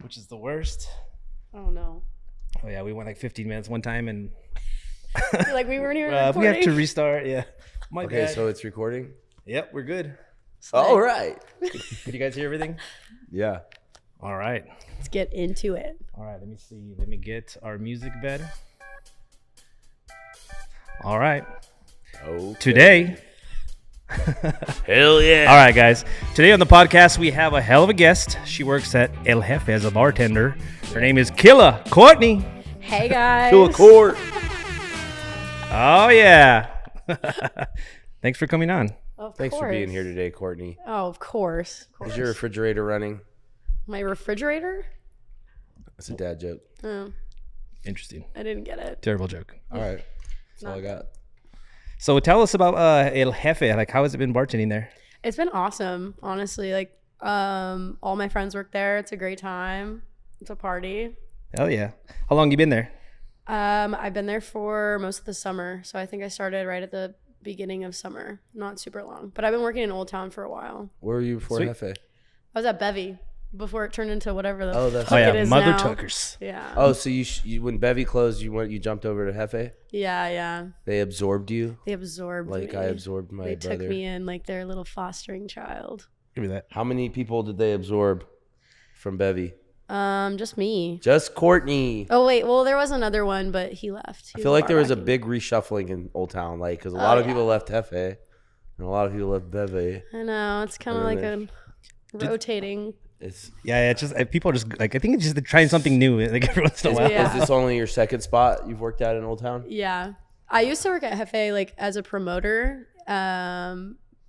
which is the worst. Oh no. Oh yeah, we went like 15 minutes one time, and Like we weren't even recording. we have to restart. Yeah. My Okay, bad. so it's recording? Yep, we're good. All right. Did you guys hear everything? Yeah. All right. Let's get into it. All right, let me see. Let me get our music bed. All right. Okay. Today. Hell yeah. All right, guys. Today on the podcast, we have a hell of a guest. She works at El Hefe as a bartender. Her name is Kourtney. Hey guys. To a court. Oh, yeah. Thanks for coming on. Of Thanks for course. being here today, Kourtney. Oh, of course. Is your refrigerator running? My refrigerator? That's a dad joke. Oh, Interesting. I didn't get it. Terrible joke. All right. That's all I got. So tell us about El Hefe. Like, how has it been bartending there? It's been awesome, honestly. Like, all my friends work there. It's a great time. It's a party. Hell yeah. How long you been there? I've been there for most of the summer, so I think I started right at the beginning of summer. Not super long, but I've been working in Old Town for a while. Where were you before Sweet. Hefe? I was at Bevy before it turned into whatever the that's fuck Oh, yeah. it is Mother now. Tuckers. Yeah. Oh, so you when Bevy closed, you jumped over to Hefe? Yeah. They absorbed you They absorbed like me. I absorbed my They brother. took me in like their little fostering child. Give me that. How many people did they absorb from Bevy? Just me. Just Kourtney. Oh wait, well there was another one, but he left. I feel like there was a big reshuffling in Old Town, like because a lot of people left Hefe and a lot of people left Bevy. I know, it's kind of like a rotating. It's Yeah, it's just people are just like, I think it's just they're trying something new like every once in a while. Yeah. Is this only your second spot you've worked at in Old Town? Yeah, I used to work at Hefe like as a promoter,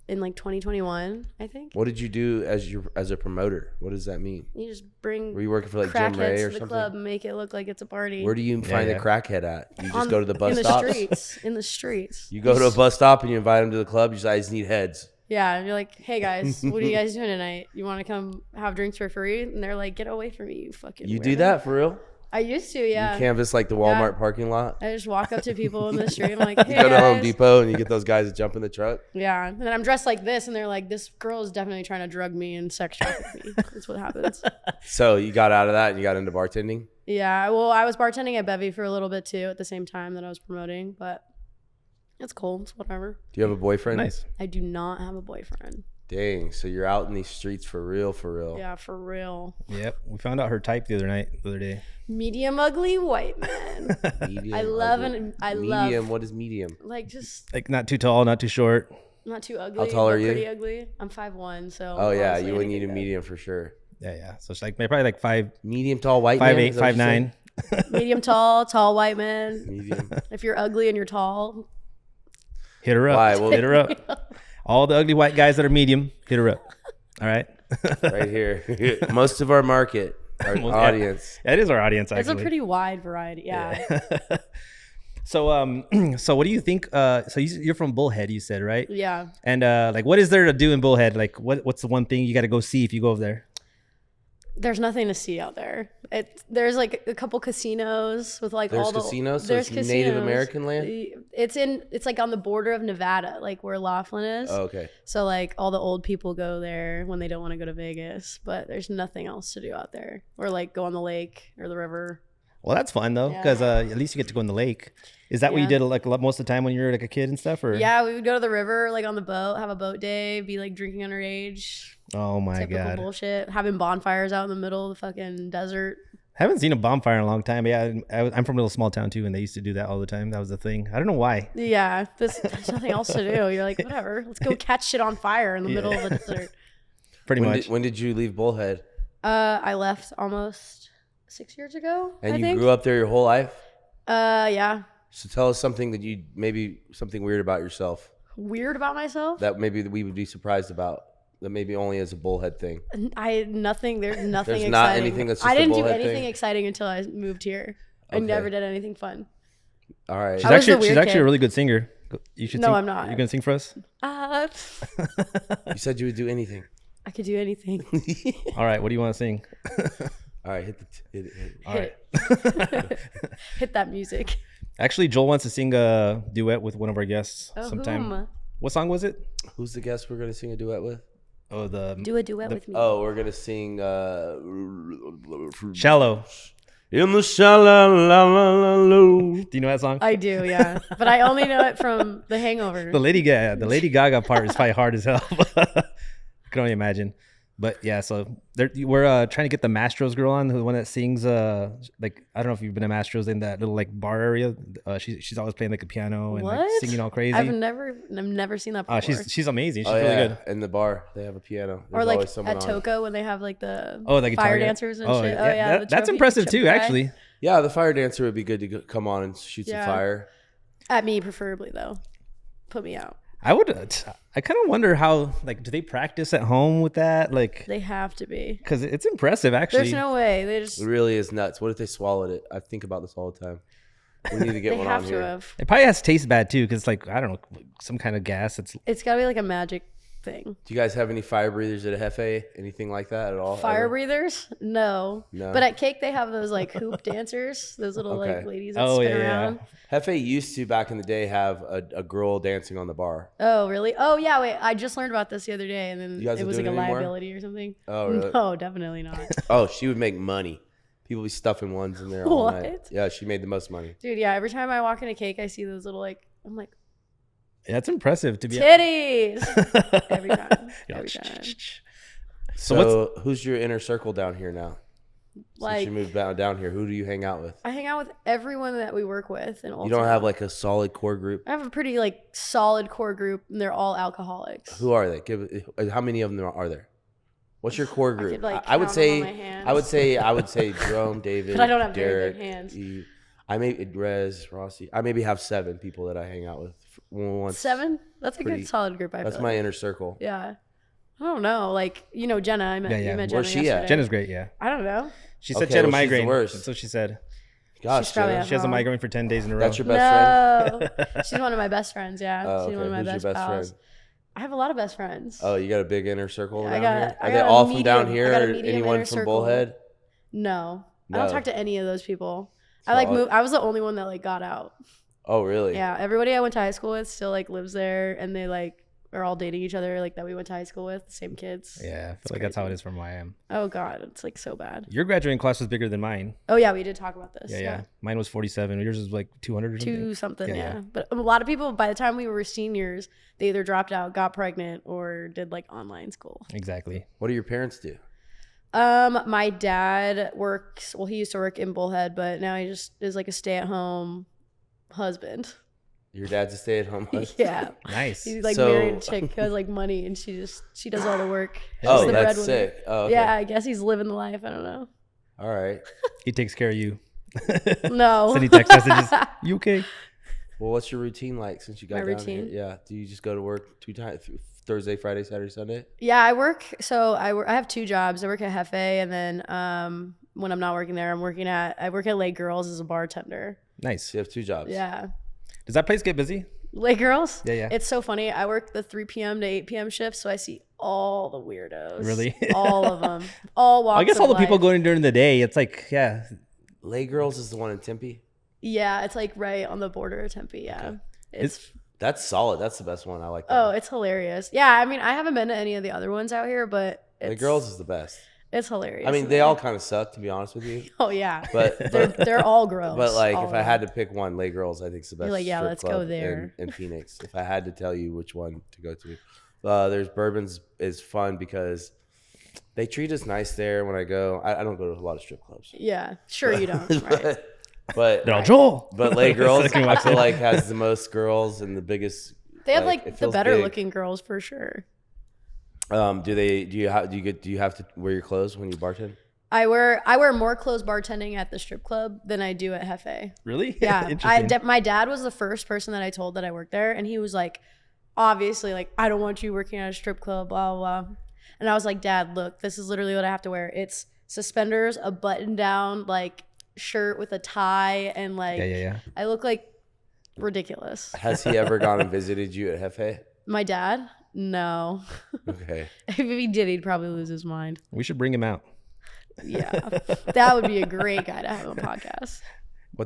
in like 2021, I think. What did you do as a promoter? What does that mean? You just bring Were you working for like Jim crackheads Ray or to the something? club and make it look like it's a party. Where do you find yeah. a crackhead at? You just On- go to the bus in the stops. streets. In the streets. You go to a bus stop and you invite them to the club. You say, I just need heads. Yeah, you're like, hey guys, what are you guys doing tonight? You want to come have drinks for free? And they're like, get away from me, you fucking. You do weirdo." that for real? I used to, yeah. You canvass like the Walmart parking lot. I just walk up to people in the street. I'm like, hey You go to Home guys. Depot and you get those guys to jump in the truck. Yeah, and then I'm dressed like this, and they're like, this girl is definitely trying to drug me and sex traffic me. That's what happens. So you got out of that and you got into bartending. Yeah, well, I was bartending at Bevy for a little bit too at the same time that I was promoting, but it's cool. It's whatever. Do you have a boyfriend? Nice. I do not have a boyfriend. Dang. So you're out in these streets for real, for real. Yeah, for real. Yep. We found out her type the other day. Medium ugly white man. Medium. I love ugly. and I Medium. love What is medium? like just Like not too tall, not too short. not too ugly. How tall are but you? Pretty ugly. I'm 5'1", so. Oh yeah, honestly, you would need a anything medium for sure. Yeah. So it's like probably like Medium tall white man. 5'8", Is that what you said? 5'9". medium tall white man. Medium. If you're ugly and you're tall, Hit her up. Why? Well- Hit her up. All the ugly white guys that are medium, hit her up. All right. Right here. Most of our market, our Well, yeah. audience. That is our audience, it's actually. a pretty wide variety. Yeah. So so what do you think? So you're from Bullhead, you said, right? Yeah. And like, what is there to do in Bullhead? Like, what's the one thing you got to go see if you go over there? There's nothing to see out there. There's like a couple casinos with like There's all the casinos? So there's it's Native American land? It's like on the border of Nevada, like where Laughlin is. Oh, okay. So like all the old people go there when they don't want to go to Vegas, but there's nothing else to do out there. Or like go on the lake or the river. Well, that's fun though, Yeah. because at least you get to go in the lake. Is that what you Yeah. did like most of the time when you were like a kid and stuff? Or Yeah, we would go to the river, like on the boat, have a boat day, be like drinking underage. Oh my Typical god, bullshit. Having bonfires out in the middle of the fucking desert. haven't seen a bonfire in a long time. But yeah, I'm from a little small town too, and they used to do that all the time. That was the thing. I don't know why. Yeah, there's nothing else to do. You're like, whatever, let's go catch shit on fire in the middle of the desert. Pretty When much. did, when did you leave Bullhead? I left almost 6 years ago. And I you think. grew up there your whole life? Yeah. So tell us something that you maybe something weird about yourself Weird about myself. that maybe we would be surprised about. That maybe only as a Bullhead thing. There's nothing There's exciting. not anything that's just I a didn't do Bullhead anything thing? exciting until I moved here. I Okay. never did anything fun. All right. She's I was the actually weird a kid. really good singer. You should. No, sing. I'm not. Are you gonna sing for us? Uh, You said you would do anything. I could do anything. All right. What do you want to sing? All right, hit it. All right. Hit that music. Actually, Joel wants to sing a duet with one of our guests Oh, sometime. whom? What song was it? Who's the guest we're gonna sing a duet with? Oh, Do a duet with me. Oh, we're gonna sing Shallow. in the shallow. Do you know that song? I do, yeah. But I only know it from The Hangover. The Lady Gaga part is probably hard as hell. I can only imagine. But yeah, so we're trying to get the Mastro's girl on, the one that sings. Like I don't know if you've been to Mastro's in that little like bar area. She's always playing like the piano and like singing all crazy. I've never seen that before. She's amazing. She's really good. In the bar, they have a piano. There's or like always someone at on. Toko when they have like the the fire dancers and shit. Yeah, that's impressive too, actually. Yeah, the fire dancer would be good to come on and shoot some fire. At me, preferably though. Put me out. I kind of wonder how, like, do they practice at home with that? Like, they have to be. Because it's impressive, actually. There's no way. It really is nuts. What if they swallowed it? I think about this all the time. We need to get one on here. Have. It probably has to taste bad, too, because, like, I don't know, some kind of gas. It's got to be like a magic thing. Do you guys have any fire breathers at a Hefe? Anything like that at all? Fire breathers? No. But at Cake, they have those, like, hoop dancers. Those little, like, ladies that spin around. Hefe used to, back in the day, have a girl dancing on the bar. Oh, really? Oh, yeah. Wait, I just learned about this the other day, and then it was like a liability or something. Oh, really? No, definitely not. Oh, she would make money. People be stuffing ones in there all night. Yeah, she made the most money. Dude, yeah. Every time I walk in a Cake, I see those little, like, I'm like, that's impressive to be. Titties! Every time. Every time. So who's your inner circle down here now? Like, since you moved down here, who do you hang out with? I hang out with everyone that we work with. In you don't have like a solid core group? I have a pretty like solid core group, and they're all alcoholics. Who are they? How many of them are there? What's your core group? I could, like, I would say Jerome, David, but I don't have Derek, very good hands. Eve. I may Rez, Rossi. I maybe have 7 people that I hang out with. Once 7? That's a good solid group. That's my inner circle. Yeah. I don't know. Like, you know, Jenna. You met Jenna. Where's she at? Jenna's great. Yeah. I don't know. She said she had a migraine. That's what she said. Gosh, she has a migraine for 10 days in a row. That's your best friend? She's one of my best friends. Yeah. Oh, She's one of my best pals. friend? I have a lot of best friends. Oh, you got a big inner circle down here? Are they all from down here? Or anyone from Bullhead? No. I don't talk to any of those people. I was the only one that like got out. Oh, really? Yeah. Everybody I went to high school with still like lives there, and they like are all dating each other like that we went to high school with, the same kids. Yeah, I feel like that's how it is from where I am. Oh God, it's like so bad. Your graduating class was bigger than mine. Oh yeah, we did talk about this. Yeah. Mine was 47. Yours was like 200 or something? 2 something, yeah. But a lot of people, by the time we were seniors, they either dropped out, got pregnant, or did like online school. Exactly. What do your parents do? My dad works, well, he used to work in Bullhead, but now he just is like a stay-at-home husband. Your dad's a stay-at-home husband? Yeah. Nice. He's like married a chick who has like money, and she does all the work. Oh, that's sick. Oh, okay. Yeah, I guess he's living the life. I don't know. All right. He takes care of you. No. Send you text messages. You okay? Well, what's your routine like since you got down routine? here? Yeah. Do you just go to work 2 times, Thursday, Friday, Saturday, Sunday? Yeah, I work. So I have 2 jobs. I work at Hefe, and then when I'm not working there, I work at Lake Girls as a bartender. Nice. So you have 2 jobs. Yeah. Does that place get busy? Lake Girls? Yeah. It's so funny. I work the 3 p.m. to 8 p.m. shift, so I see all the weirdos. Really? All of them. All walks I guess all the of people life. going during the day, it's like, yeah. Lake Girls is the one in Tempe? Yeah, it's like right on the border of Tempe, yeah. Okay. That's solid. That's the best one. I like that. Oh, it's hilarious. Yeah, I mean, I haven't been to any of the other ones out here, but Lake Girls is the best. It's hilarious. I mean, they all kind of suck, to be honest with you. Oh yeah, but they're all gross. But like, if I had to pick one, Lake Girls, I think is the best. You're like, yeah, strip let's club go there. in Phoenix. If I had to tell you which one to go to, there's Bourbon's is fun because they treat us nice there. When I go, I don't go to a lot of strip clubs. Yeah, sure you don't. Right. But they're all Joel. But Lake Girls, I feel like has the most girls and the biggest. They have like the better looking girls for sure. Do you have to wear your clothes when you bartend? I wear more clothes bartending at the strip club than I do at Hefe. Really? Yeah. Interesting. My dad was the first person that I told that I worked there, and he was like, obviously, like, I don't want you working at a strip club, blah, blah, blah. And I was like, Dad, look, this is literally what I have to wear. It's suspenders, a button down like shirt with a tie, and like I look like ridiculous. Has he ever gone and visited you at Hefe? My dad? No. Okay. If he did, he'd probably lose his mind. We should bring him out. Yeah. That would be a great guy to have on a podcast.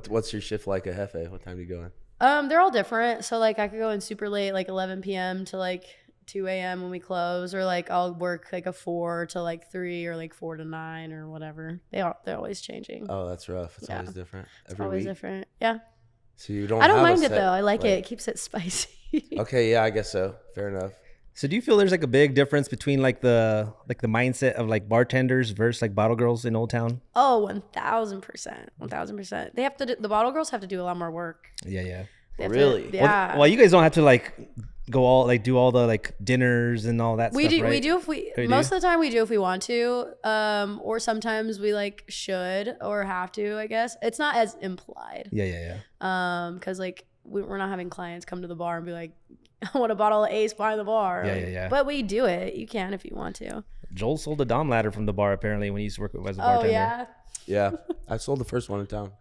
What's your shift like at Hefe? What time do you go in? They're all different. So like I could go in super late, like 11 p.m. to like 2 a.m. when we close, or like I'll work like a 4 to like 3 or like 4 to 9 or whatever. They're always changing. Oh, that's rough. It's always different. It's always different. Yeah. So you don't. I don't have mind a it set, though. I like it. It keeps it spicy. Okay, yeah, I guess so. Fair enough. So do you feel there's like a big difference between like the mindset of like bartenders versus like bottle girls in Old Town? Oh, 1,000%. 1,000%. They have to the bottle girls have to do a lot more work. Yeah. Really? Yeah. Well, you guys don't have to like go all like do all the like dinners and all that we stuff, do right? we do if we most of the time we do if we want to, or sometimes we like should or have to, I guess. It's not as implied. Yeah. Because like we're not having clients come to the bar and be like, I want a bottle of Ace behind the bar. Yeah. But we do it. You can if you want to. Joel sold a Dom ladder from the bar apparently when he used to work as a bartender. Oh yeah. Yeah, I sold the first one in town.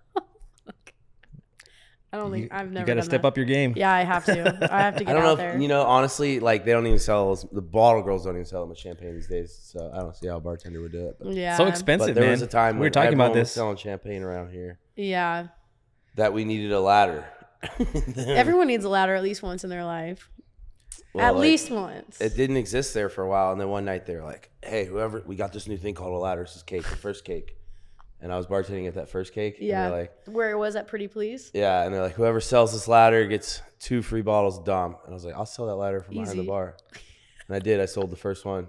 I don't think I've never. You got to step up your game. Yeah, I have to. I have to get I don't know out there. if, honestly, like they don't even sell the bottle girls don't even sell them with champagne these days. So I don't see how a bartender would do it. But, Yeah. So expensive, but there man. was a time we were when talking about everyone was this. selling champagne around here Yeah. that we needed a ladder. Everyone needs a ladder at least once in their life. Well, At like, least once. It didn't exist there for a while, and then one night they were like, "Hey, whoever, we got this new thing called a ladder. This is cake, the first cake." And I was bartending at that first cake. Yeah. And they're like, where it was at Pretty Please. yeah, and they're like, "Whoever sells this ladder gets 2 free bottles of Dom." And I was like, "I'll sell that ladder from behind the Easy. bar." And I did. I sold the first one,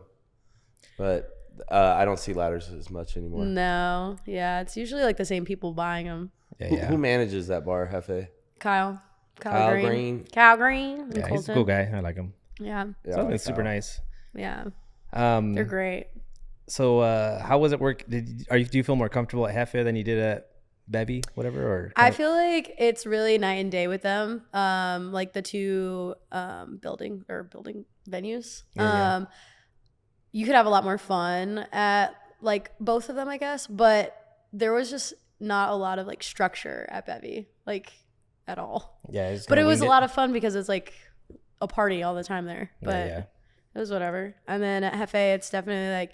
but I don't see ladders as much anymore. No. Yeah. It's usually like the same people buying them. Who manages that bar, Hefe? Kyle Kyle Green. Green. Kyle Green. in Yeah, he's a Colton. cool guy. I like him. Yeah. Yeah, So I like it's super Kyle. nice. Yeah. Um, They're great. So how was it work? Do you feel more comfortable at Hefe than you did at Bevy, whatever? Or I feel like it's really night and day with them. Like the two building venues. Yeah. You could have a lot more fun at like both of them, I guess, but there was just not a lot of like structure at Bevy, like at all. yeah, But it was a lot of fun because it's like a party all the time there. But yeah. it was whatever. And then at Hefe, it's definitely like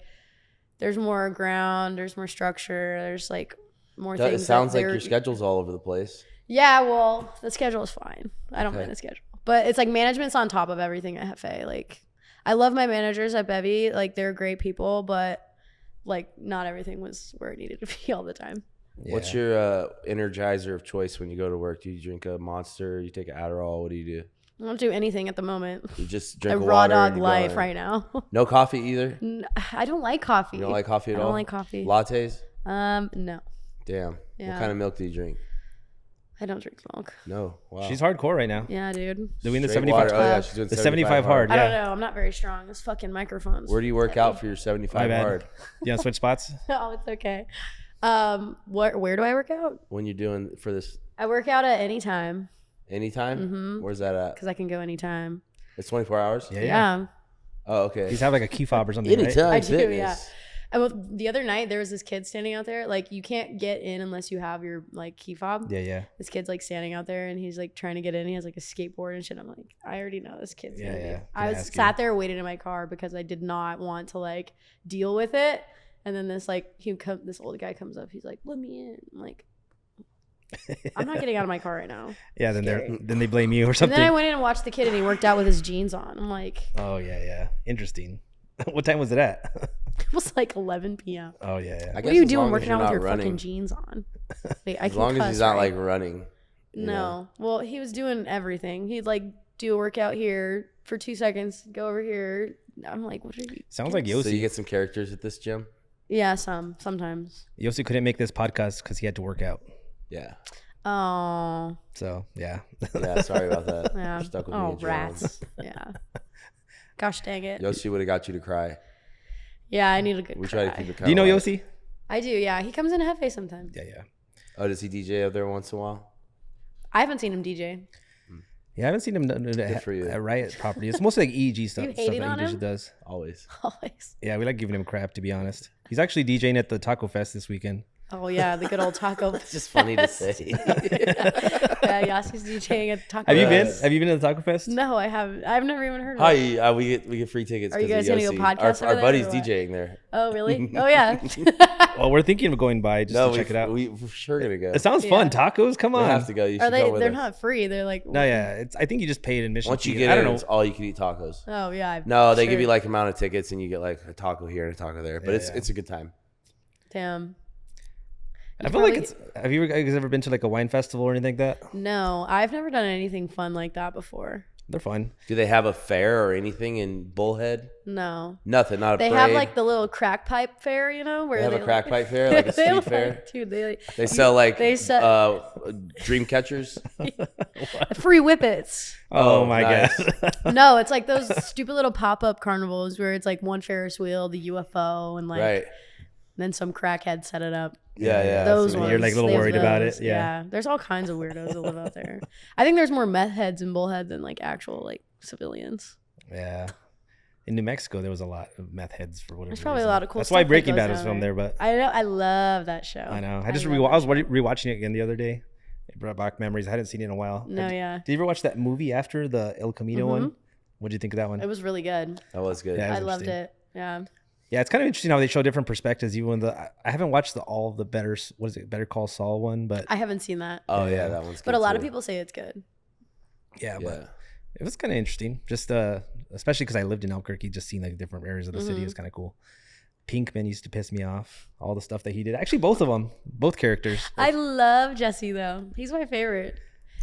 there's more ground, there's more structure, there's like more things. It sounds like your schedule's all over the place. Yeah, well, the schedule is fine. I don't Okay. mind the schedule. But it's like management's on top of everything at Hefe. Like I love my managers at Bevy. Like they're great people, but like not everything was where it needed to be all the time. Yeah. What's your energizer of choice when you go to work? Do you drink a Monster? You take an Adderall? What do you do? I don't do anything at the moment. You just A drink raw water and dog you go life in. right now. No coffee either? I don't like coffee. You don't like coffee at I all? don't like coffee. Lattes? No. Damn. Yeah. What kind of milk do you drink? I don't drink milk. No. Wow. She's hardcore right now. Yeah, dude. Doing the Straight 75. water. Oh, yeah, she's doing The 75 hard. I Yeah. don't know. I'm not very strong. This fucking microphone's. Where do you work heavy. out for your My 75 bad. hard? You want to switch spots? No, it's okay. Where do I work out? When you're doing for this I work out at any time anytime? Mm-hmm. Where's that at? because I can go anytime. It's 24 hours? Yeah. Oh, okay. He's have like a key fob or something, right? Anytime I do, fitness. yeah. The other night there was this kid standing out there. Like you can't get in unless you have your like key fob. Yeah. This kid's like standing out there and he's like trying to get in. He has like a skateboard and shit. I'm like, I already know this kid's gonna Yeah. be. I was sat there waiting in my car because I did not want to like deal with it. And then this old guy comes up. He's like, "Let me in." I'm like, I'm not getting out of my car right now. Yeah, Scary. then they blame you or And something. then I went in and watched the kid and he worked out with his jeans on. I'm like, Oh yeah. Interesting. What time was it at? it was like 11 p.m. Oh yeah. I What guess are you as doing long as working you're out with not your running. fucking jeans on? Wait, I As can long as cuss, he's not right? like running. you know? No. Well, he was doing everything. He'd like do a workout here for 2 seconds, go over here. I'm like, what are you? Sounds like So you Yossi. get some characters at this gym? Yeah, sometimes. Yossi couldn't make this podcast because he had to work out. Yeah. Oh, So yeah. Yeah, sorry about that. yeah. You're stuck with me Oh, and rats. Yeah. Gosh dang it. Yoshi would have got you to cry. Yeah, I need a good We cry. try to keep it kind Do you know of Yossi? I do, yeah. He comes in Hefe sometimes. Yeah. Oh, does he DJ up there once in a while? I haven't seen him DJ. Yeah, I haven't seen him Good for you. at Riot property. It's mostly like EEG stuff. You Stuff hating that on he him? usually does. Always. Always. Yeah, we like giving him crap to be honest. He's actually DJing at the Taco Fest this weekend. Oh yeah, the good old taco. It's just funny to say. Yeah, Yassi's DJing at Taco Have you been? Fest. Have you been to the Taco Fest? No, I haven't. I've never even heard of it. Hi, we get free tickets. Are you 'cause guys of gonna go Yossi. podcast Our over there buddy's or what? DJing there. Oh really? Oh yeah. Well, we're thinking of going by just No, to check it out. we're sure gonna go. It sounds fun. Yeah. Tacos, come We on. have to go. You should Are they? go with They're us. not free. They're like. No, yeah. I think you just paid admission. Once you fee. get I in, don't it's know. all you can eat tacos. Oh yeah. No, they give sure. you like amount of tickets, and you get like a taco here and a taco there. But Yeah. it's a good time. Damn. I feel like it's. Have you guys ever been to like a wine festival or anything like that? No, I've never done anything fun like that before. They're fun. Do they have a fair or anything in Bullhead? No. Nothing. Not a They parade. have like the little crack pipe fair, you know, where They have a crack like, pipe fair, like a they street like- fair. Dude, they They sell like they sell- dream catchers. free whippets. Oh, my nice. god. No, it's like those stupid little pop-up carnivals where it's like one Ferris wheel, the UFO, and like Right. then some crackhead set it up. Yeah, yeah. Those So ones. You're like a little they have worried about those. it. Yeah. There's all kinds of weirdos that live out there. I think there's more meth heads in Bullhead than like actual like civilians. Yeah. In New Mexico, there was a lot of meth heads for whatever. There's probably a reason. lot of cool That's stuff why that Breaking goes Bad was down filmed there, but I know. I love that show. I know. I just love I was that show. rewatching it again the other day. It brought back memories. I hadn't seen it in a while. No, Did yeah. you ever watch that movie after the El Camino one? What did you think of that one? It was really good. That was good. Yeah. I was loved interesting. it. Yeah. Yeah, it's kind of interesting how they show different perspectives. Even I haven't watched all the Better Call Saul one, but I haven't seen that. Oh yeah, that one's good. But a lot of too. people say it's good. yeah, Yeah. but it was kind of interesting. Just especially because I lived in Albuquerque, just seeing like different areas of the city was kind of cool. Pinkman used to piss me off. All the stuff that he did. Actually, both of them, both characters. I love Jesse though. He's my favorite.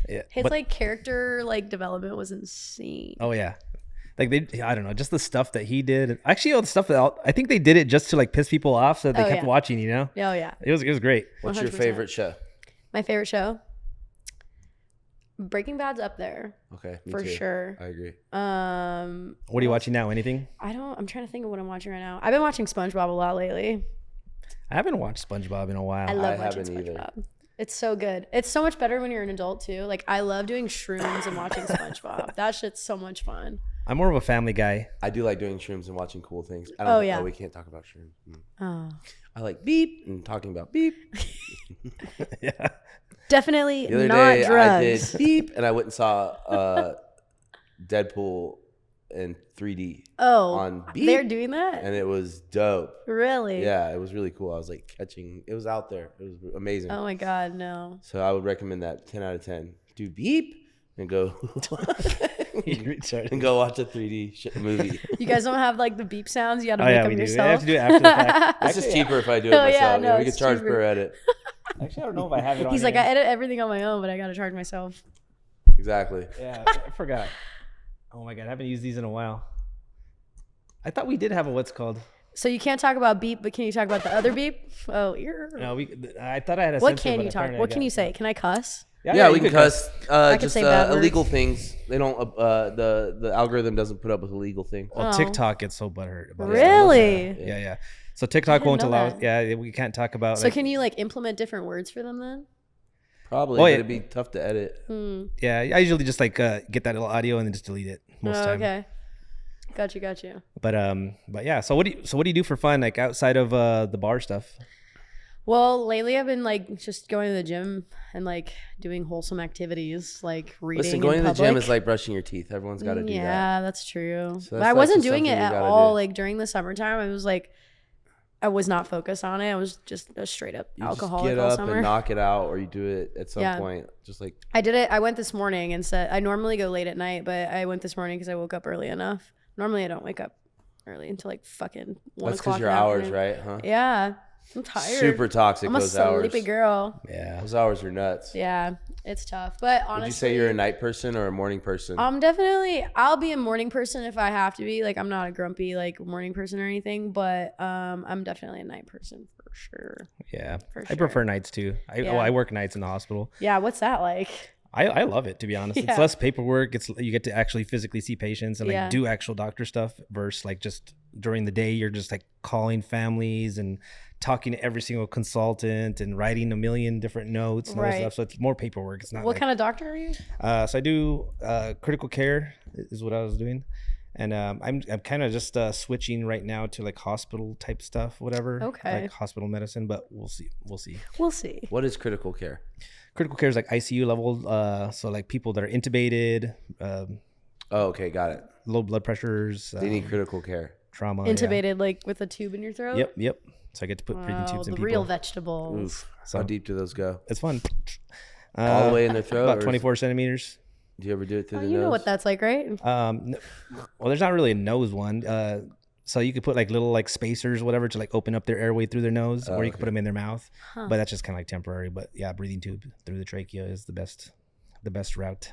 Yeah, His but- like character like development was insane. Oh yeah, like I don't know, just the stuff that he did. Actually, all the stuff that I think they did it just to like piss people off, so that they Oh, kept yeah. watching. You know, Oh yeah. it was great. What's your 100%. favorite show? My favorite show. Breaking Bad's up there Okay, me for too. sure. I agree. What are you watching now? Anything? I'm trying to think of what I'm watching right now. I've been watching SpongeBob a lot lately. I haven't watched SpongeBob in a while. I love watching haven't either. SpongeBob. It's so good. It's so much better when you're an adult too. Like I love doing shrooms and watching SpongeBob. That shit's so much fun. I'm more of a family guy. I do like doing shrooms and watching cool things. I Oh, don't yeah. we can't talk about shrooms. Oh. I like beep and talking about beep. Yeah. Definitely The other not day drugs. I did beep and I went and saw Deadpool in 3D Oh, on Beep. they're doing that? and it was dope. Really? Yeah, it was really cool. I was like catching. It was out there. It was amazing. Oh my God, no. So I would recommend that 10 out of 10. Do beep and go and go watch a 3D movie. You guys don't have like the beep sounds? You got to Oh make yeah, them we do. I yourself? have to do it after the fact. It's just cheaper if I do it Oh, myself. yeah, You no, know, we can it's charge cheaper. per edit. Actually, I don't know if I have it on. He's like, here. I edit everything on my own, but I got to charge myself. Exactly. Yeah, I forgot. Oh my god, I haven't used these in a while. I thought we did have a what's called. So you can't talk about beep, but can you talk about the other beep? Oh, you're. No, I thought I had a. What sensor, can but you talk? apparently I What can got- you say? Can I cuss? Yeah, we you can could cuss. can Just say bad words. illegal things. They don't. The algorithm doesn't put up with illegal things. Well, Oh. TikTok gets so butthurt about that. Really? Yeah. So TikTok didn't won't know allow. that. Yeah, we can't talk about. So can you like implement different words for them then? Probably. Oh, but yeah. it'd be tough to edit. Yeah, I usually just like get that little audio and then just delete it most Oh, time. okay. Got you. But yeah. So what do you do for fun like outside of the bar stuff? Well, lately I've been like just going to the gym and like doing wholesome activities, like reading. Listen, in going to the gym public. is like brushing your teeth. Everyone's got to do that. Yeah, that's true. So But that's I like wasn't just doing it something you at gotta all. do. Like during the summertime, I was like, I was not focused on it. I was just a straight up You alcoholic just get all up summer. and knock it out, or you do it at some Yeah. point. Just like I did it. I went this morning and said I normally go late at night, but I went this morning because I woke up early enough. Normally I don't wake up early until like fucking 1 that's o'clock. because your in the hours, afternoon. right? Huh? Yeah, I'm tired. Super toxic. I'm a those hours. sleepy girl. Yeah. Those hours are nuts. Yeah, it's tough. But honestly, Would you say you're a night person or a morning person? I'll be a morning person if I have to be. Like I'm not a grumpy like morning person or anything, but I'm definitely a night person for sure. Yeah. For I sure. prefer nights too. Yeah. I work nights in the hospital. Yeah, what's that like? I love it, to be honest. Yeah. It's less paperwork. You get to actually physically see patients and like Yeah. do actual doctor stuff versus like just during the day you're just like calling families and talking to every single consultant and writing a million different notes and all that Right. stuff. So it's more paperwork. It's not What like, kind of doctor are you? so I do critical care is what I was doing. And I'm kind of just switching right now to like hospital type stuff, whatever. Okay. Like hospital medicine, but we'll see. We'll see. What is critical care? Critical care is like ICU level. So like people that are intubated, Oh, okay, got it. low blood pressures, They need critical care. trauma. Intubated, like with a tube in your throat. Yep. So I get to put breathing Wow, tubes in the people. real vegetables. Oof. So- How deep do those go? It's fun. All the way in the throat? About or 24 centimeters. Do you ever do it through Oh, the you nose? know what that's like, right? Well, there's not really a nose one. So you could put like little like spacers, whatever, to like open up their airway through their nose, or you could put them in their mouth. Huh. But that's just kind of like temporary. But yeah, breathing tube through the trachea is the best route.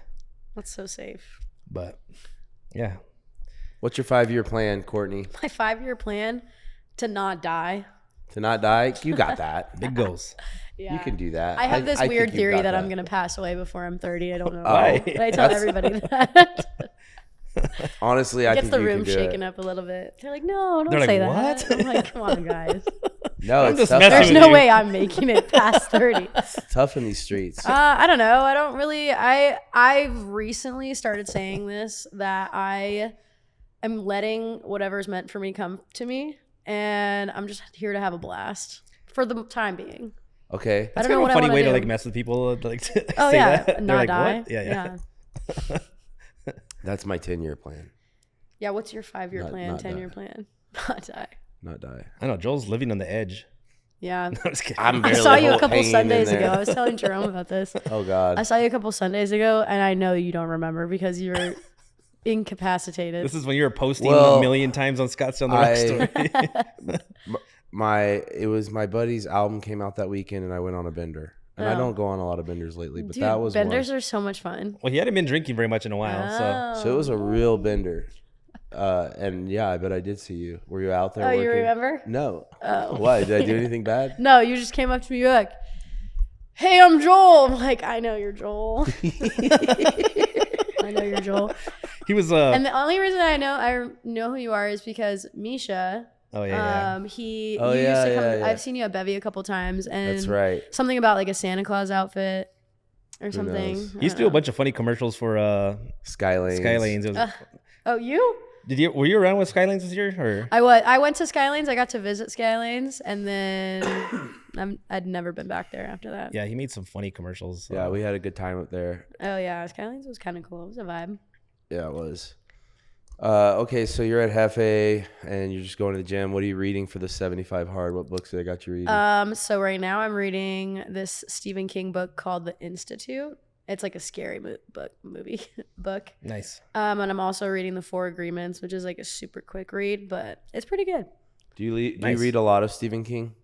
That's so safe. But yeah, What's your 5-year plan, Kourtney? My 5-year plan to not die. To not die? You got that. big goals. Yeah. You can do that. I have this think weird you've theory got that I'm going to pass away before I'm 30. I don't know. Why? But I tell everybody that. Honestly, I Gets think the you room can do shaken it. up a little bit. They're like, no, don't They're like, say "What?" that. I'm like, come on, guys. No, I'm it's just tough. messing There's with no you. way I'm making it past 30. It's tough in these streets. I don't know. I don't really. I've recently started saying this, that I am letting whatever's meant for me come to me, and I'm just here to have a blast for the time being. Okay. I That's don't know kind what of a I funny want way to to do. like mess with people. Like to Oh say yeah, that. They're not like, die. what? Yeah. That's my 10-year plan. Yeah, what's your 5-year Not- plan, not 10-year die. plan? Not die. Not die. I know Joel's living on the edge. Yeah. I'm just kidding. I'm I barely saw you a hanging couple in Sundays there. ago. I was telling Jerome about this. Oh, God. I saw you a couple Sundays ago, and I know you don't remember because you were incapacitated. This is when you were posting Well, a million times on Scottsdale the Rock Story. It was my buddy's album came out that weekend, and I went on a bender. And I Oh. don't go on a lot of benders lately, but Dude, that was benders one. are so much fun. Well, he hadn't been drinking very much in a while, So it was a real bender. And yeah, I bet I did see you. Were you out there Oh, working? you remember? No. Oh. Why? Did I do anything bad? No, you just came up to me, you're like, hey, I'm Joel. I'm like, I know you're Joel. I know you're Joel. so he was. And the only reason I know who you are is because Misha. Oh yeah. You Oh, used to yeah, come. yeah. I've seen you at Bevy a couple times, and That's right. something about like a Santa Claus outfit or something. knows? I He used to do don't a bunch of funny commercials for Skylanes. Skylanes. It was, know. Oh, you? were you around with Skylanes this year or? I went to Skylanes. I got to visit Skylanes, and then I'd never been back there after that. Yeah, he made some funny commercials. Yeah, we had a good time up there. Oh yeah, Skylanes was kind of cool. It was a vibe. Yeah, it was. Okay, so you're at Hefe and you're just going to the gym. What are you reading for the 75 hard? What books they got you reading? So right now I'm reading this Stephen King book called The Institute. It's like a scary book. Nice. And I'm also reading The Four Agreements, which is like a super quick read, but it's pretty good. Do you Nice. read a lot of Stephen King?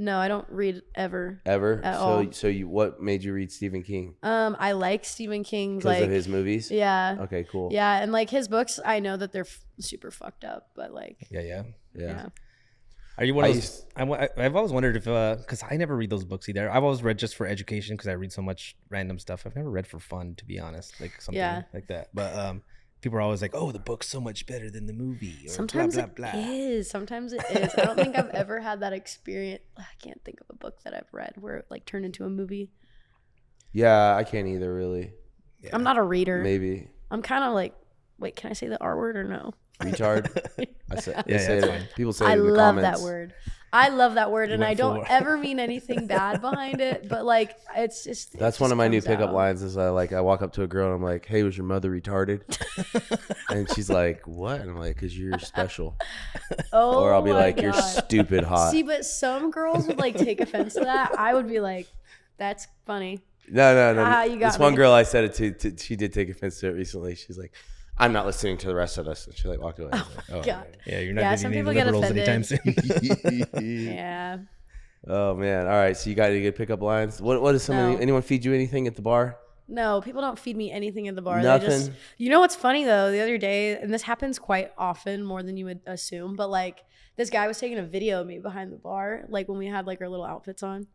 No, I don't read ever. Ever? At all. What made you read Stephen King? I like Stephen King's Because like of his movies? yeah. Okay, cool. Yeah, and like his books, I know that they're super fucked up, but like Yeah. Yeah. Are you one I of those? I've always wondered if because I never read those books either. I've always read just for education because I read so much random stuff. I've never read for fun, to be honest, like something Yeah. like that. But people are always like, "Oh, the book's so much better than the movie." Or sometimes blah, blah, it blah. is. Sometimes it is. I don't think I've ever had that experience. I can't think of a book that I've read where it like turned into a movie. Yeah, I can't either, really. Yeah. I'm not a reader. Maybe. I'm kind of like, wait, can I say the R word or no? Retard? I say, they Yeah, say that's it. fine. People say I it in the love comments. that word. I love that word, and went I don't full- ever mean anything bad behind it. But like, it's just That's one of my new pickup out. lines is I walk up to a girl and I'm like, hey, was your mother retarded? And she's like, what? And I'm like, because you're special. Oh, Or I'll be my like, you're God. stupid hot. See, but some girls would like take offense to that. I would be like, that's funny. No. Ah, you got This one me. girl I said it to, she did take offense to it recently. She's like, I'm not listening to the rest of us. And she like walked away. I was like, oh, God. Yeah, you're not Yeah, dating some any people get liberals offended. anytime soon. Yeah. Oh man. All right. So you got any good pickup lines? What is No. anyone feed you anything at the bar? No, people don't feed me anything at the bar. Nothing? They just, you know what's funny though? The other day, and this happens quite often, more than you would assume, but like this guy was taking a video of me behind the bar, like when we had like our little outfits on.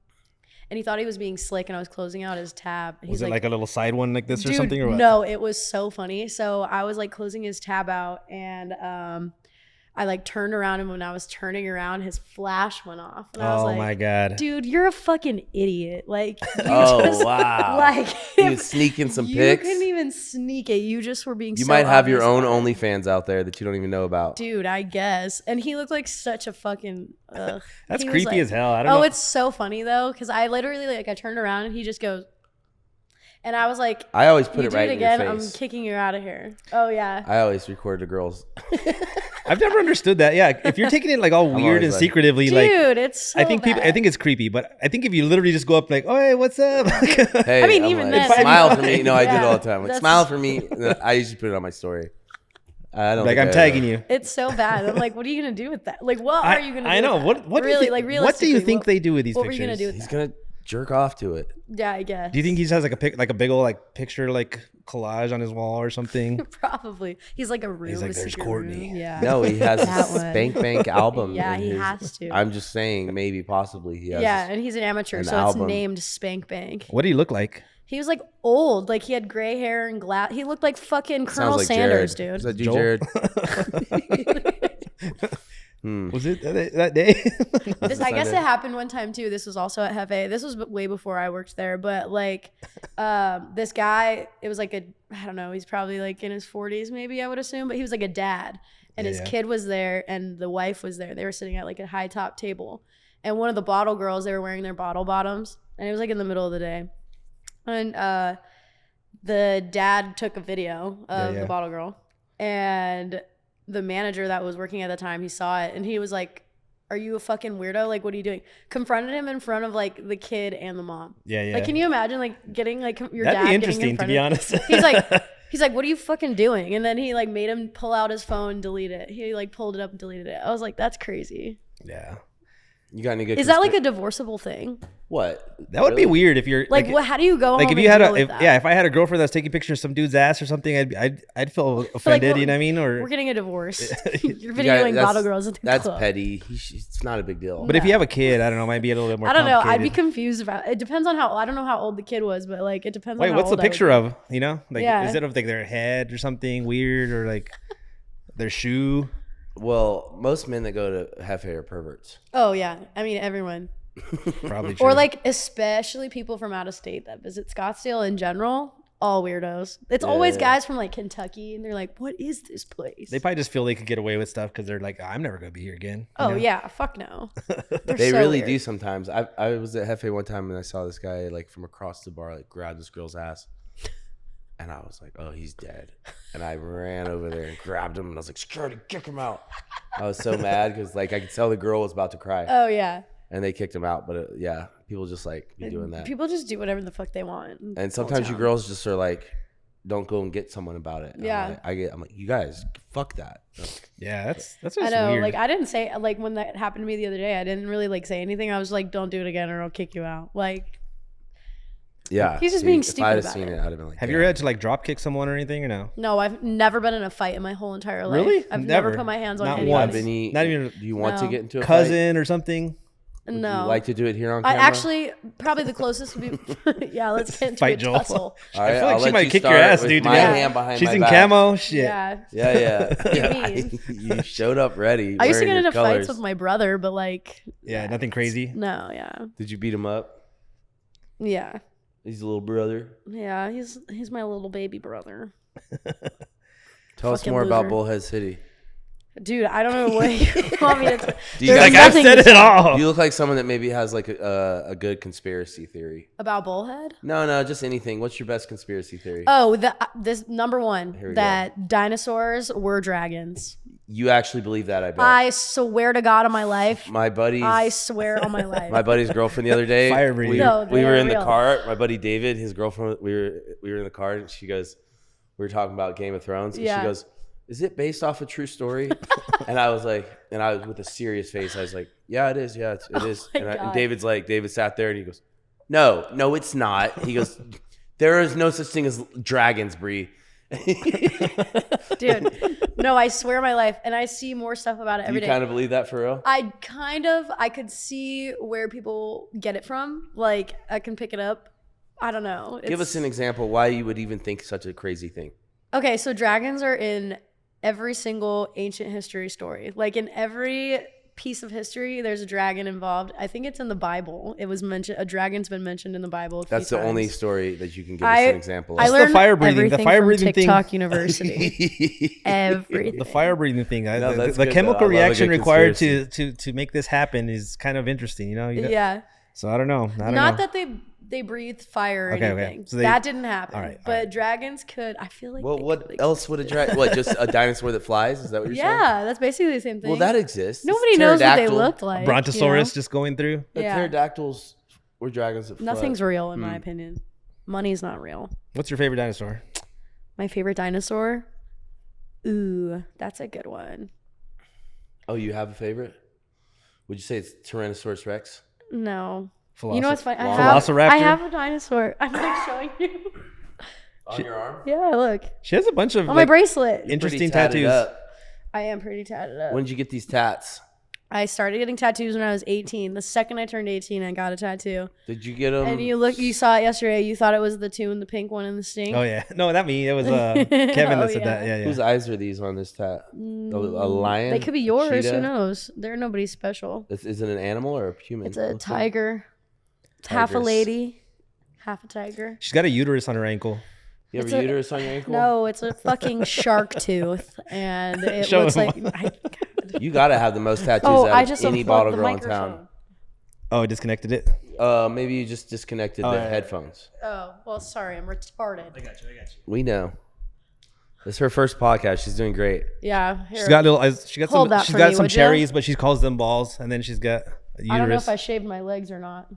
And he thought he was being slick, and I was closing out his tab. And Was he's it like a little side one like this or dude, something or what? no, it was so funny. So I was like closing his tab out, and I like turned around, and when I was turning around, his flash went off. And I was Oh like, my god. dude, you're a fucking idiot. Like, you Oh, just, wow. like, He was sneaking some you pics. couldn't even even sneak it. You just were being You so might have your obvious own about it. OnlyFans out there that you don't even know about. Dude, I guess. And he looked like such a fucking That's he was creepy like- as hell. I don't know. Oh, it's so funny though, because I literally like I turned around and he just goes, and I was like, I always put you it do right it in your again, I'm face. kicking you out of here. Oh yeah. I always record the girls. I've never understood that. Yeah, if you're taking it like all weird always and like- secretively, Dude, like it's so I think people, I bad. think it's creepy. But I think if you literally just go up like, "Oh, hey, what's up?" Hey, I mean, I'm even like, then, smile I for mean, me. No, I do it yeah, all the time. Like, that's- smile for me. I usually put it on my story. I don't like think I'm I tagging ever- you. It's so bad. I'm like, what are you gonna do with that? Like, what are you gonna do? I know. with that? What do you really think, like what do you realistically, think they do with these what pictures? were you gonna do with He's that? gonna jerk off to it. Yeah, I guess. Do you think he just has like a big old like picture like collage on his wall or something? Probably. He's like a room. He's like, a "There's secret Kourtney." room. Yeah. No, he has That a one. Spank Bank album. Yeah, in he his- has to. I'm just saying, maybe, possibly, he has. Yeah, and he's an amateur, an so album. it's named Spank Bank. What do you look like? He was like old, like he had gray hair and glass. He looked like fucking Colonel Sounds like Sanders, Jared. Is dude. that you, Joel? Jared? Was it that day? I guess it Sunday. happened one time too. This was also at Hefe. This was way before I worked there, but like, this guy, it was like I don't know, he's probably like in his 40s, maybe I would assume, but he was like a dad, and his kid was there, and the wife was there. They were sitting at like a high top table, and one of the bottle girls, they were wearing their bottle bottoms, and it was like in the middle of the day, and the dad took a video of the bottle girl, and the manager that was working at the time, he saw it and he was like, "Are you a fucking weirdo? Like, what are you doing?" Confronted him in front of like the kid and the mom. Yeah. Like, can you imagine like getting like your That'd dad be getting in interesting, to front be of- honest. He's like, "What are you fucking doing?" And then he like made him pull out his phone, delete it. He like pulled it up and deleted it. I was like, "That's crazy." Yeah. You got any good? Is that like a divorceable thing? what? That would be weird if you're Like, what? How do you go? Like home if you and had deal with that? if I had a girlfriend that's taking pictures of some dude's ass or something, I'd feel offended. You know what I mean? We're Or getting a divorce. You're Yeah, videoing that's- bottle girls at the That's club. petty. It's not a big deal. but if you have a kid, I don't know, it might be a little bit more. I don't know. I'd be complicated. confused about. It depends on how. I don't know how old the kid was, but like it depends. Wait, on how what's the old I would picture be. of? You know, like Yeah. is it of like their head or something weird or like their shoe? Well, most men that go to Hefe are perverts. Oh yeah, I mean everyone, Probably true. or like especially people from out of state that visit Scottsdale in general. All weirdos. It's always Yeah. guys from like Kentucky, and they're like, "What is this place?" they probably just feel they could get away with stuff because they're like, I'm never gonna be here again. you Oh know? yeah, fuck no. They're They so really weird. do sometimes. I was at Hefe one time and I saw this guy like from across the bar like grab this girl's ass, and I was like, "Oh, he's dead." And I ran over there and grabbed him and I was like, "Security, kick him out!" I was so mad because like I could tell the girl was about to cry, Oh yeah, and they kicked him out. But yeah, people just like be doing that. people just do whatever the fuck they want. in And Old sometimes you Town. girls just are like, "Don't go and get someone about it." And Yeah. I'm like, you guys, fuck that. Yeah, that's just I know. weird. Like I didn't say like when that happened to me the other day. I didn't really like say anything. I was like, "Don't do it again, or I'll kick you out." Like. Yeah, He's just being if stupid I'd have about seen it. it, I'd have been like, have you ever had to like drop kick someone or anything or no? No, I've never been in a fight in my whole entire life. Really? I've Never? never put my hands on Not anybody. once. Not Not even Do you want to No. get into a fight? cousin or something? Would No. you like to do it here on I camera? actually probably the closest would be yeah. Let's get into Fight a Joel. tussle. All I right, feel like I'll she let might you kick your start ass, with dude. My Yeah. hand behind She's my in back. camo. Shit. Yeah. Yeah. mean? You showed up ready. I used to wearing get your into fights colors. with my brother, but like Yeah, nothing crazy. no, yeah, Did you beat him up? yeah, He's a little brother. yeah. He's my little baby brother, Tell us Fucking more about loser. Bullhead City. dude. I don't know what you want me to. Do you There's guys- Like I've nothing said to it say all. You look like someone that maybe has like a good conspiracy theory. about Bullhead. No, just anything. What's your best conspiracy theory? Oh, this number one Here we that dinosaurs were dragons. You actually believe that? I bet. I swear to God on my life. My buddy's I swear on my life. my buddy's girlfriend the other day. Fire breathing. No, we were they're in the real. car. My buddy David, his girlfriend. We were in the car, and she goes, we were talking about Game of Thrones, and Yeah. she goes, "Is it based off a true story?" And I was like, with a serious face, I was like, "Yeah, it is. Yeah, it is." my And God. David sat there, and he goes, "No, it's not." He goes, "There is no such thing as dragons, Bree." Dude, no, I swear on my life, and I see more stuff about it Do every you day. kind of believe that for real? I could see where people get it from. Like, I can pick it up. I don't know. Give us an example why you would even think such a crazy thing. Okay, so dragons are in every single ancient history story. Like in every piece of history. There's a dragon involved. I think it's in the Bible. It was mentioned. A dragon's been mentioned in the Bible. That's the only story that you can give us an example I of. learned the fire breathing. The everything fire from breathing thing. TikTok University. Everything. The fire breathing thing. No, that's the good, chemical though. I love a reaction good required conspiracy. to make this happen is kind of interesting. You know. Yeah. So I don't know. Not that they breathed fire or anything. So that didn't happen. All right. But dragons could. I feel like. Well, they what could else would a dragon? What, just a dinosaur that flies? Is that what you're saying? Yeah, that's basically the same thing. Well, that exists. Nobody knows what they looked like. Brontosaurus you just going through. know? The Yeah. pterodactyls were dragons that fly. Nothing's real in my opinion. Money's not real. What's your favorite dinosaur? My favorite dinosaur? Ooh, that's a good one. Oh, you have a favorite? Would you say it's Tyrannosaurus Rex? No. You know what's funny? Velociraptor? I have a dinosaur. I'm like showing you. On your arm? Yeah, look. She has a bunch of On my bracelet. interesting Pretty tatted tattoos. up. I am pretty tatted up. When did you get these tats? I started getting tattoos when I was 18. The second I turned 18, I got a tattoo. Did you get them? And you saw it yesterday. You thought it was the two and the pink one and the sting. Oh yeah, no, not me. It was Kevin that said yeah. that. Yeah, yeah. Whose eyes are these on this tat? A lion? They could be yours. Cheetah? Who knows? They're nobody special. Is it an animal or a human? It's a Looks like- tiger. It's half a Tigers. lady, half a tiger. She's got a uterus on her ankle. You have It's a a- uterus on your ankle? No, it's a fucking shark tooth, and it Show looks him. like. You gotta have the most tattoos Oh, I out just of any unplugged bottle the girl in microphone. town. Oh, I disconnected it. Maybe you just disconnected the yeah. headphones. Oh well, sorry, I'm retarded. I got you. We know. This is her first podcast. She's doing great. Yeah, here. She's got little. She got Hold some. that She's for got me, some would ya? cherries, but she calls them balls, and then she's got a uterus. I don't know if I shaved my legs or not.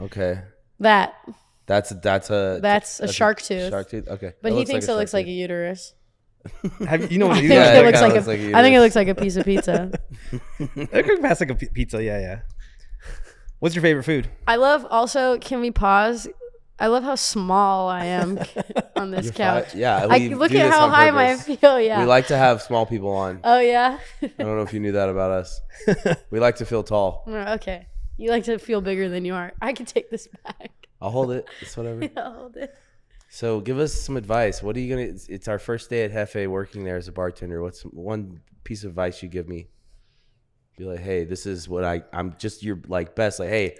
Okay. That, That's a shark tooth. Shark tooth. Okay. But he thinks it shark looks like a tooth. uterus. You know what? I You think Yeah, it it looks kinda like looks a. like a I think it uterus. looks like a piece of pizza. It could pass like a pizza. Yeah, yeah. What's your favorite food? I love. Also, can we pause? I love how small I am on this couch. Yeah. I we look do at this how on high purpose. I feel. Yeah. We like to have small people on. Oh yeah. I don't know if you knew that about us. We like to feel tall. Okay. You like to feel bigger than you are. I can take this back. I'll hold it. It's whatever. I'll hold it. So give us some advice. What are you gonna? It's our first day at Hefe working there as a bartender. What's one piece of advice you give me? Be like, hey, this is what I'm just your like best. Like, hey,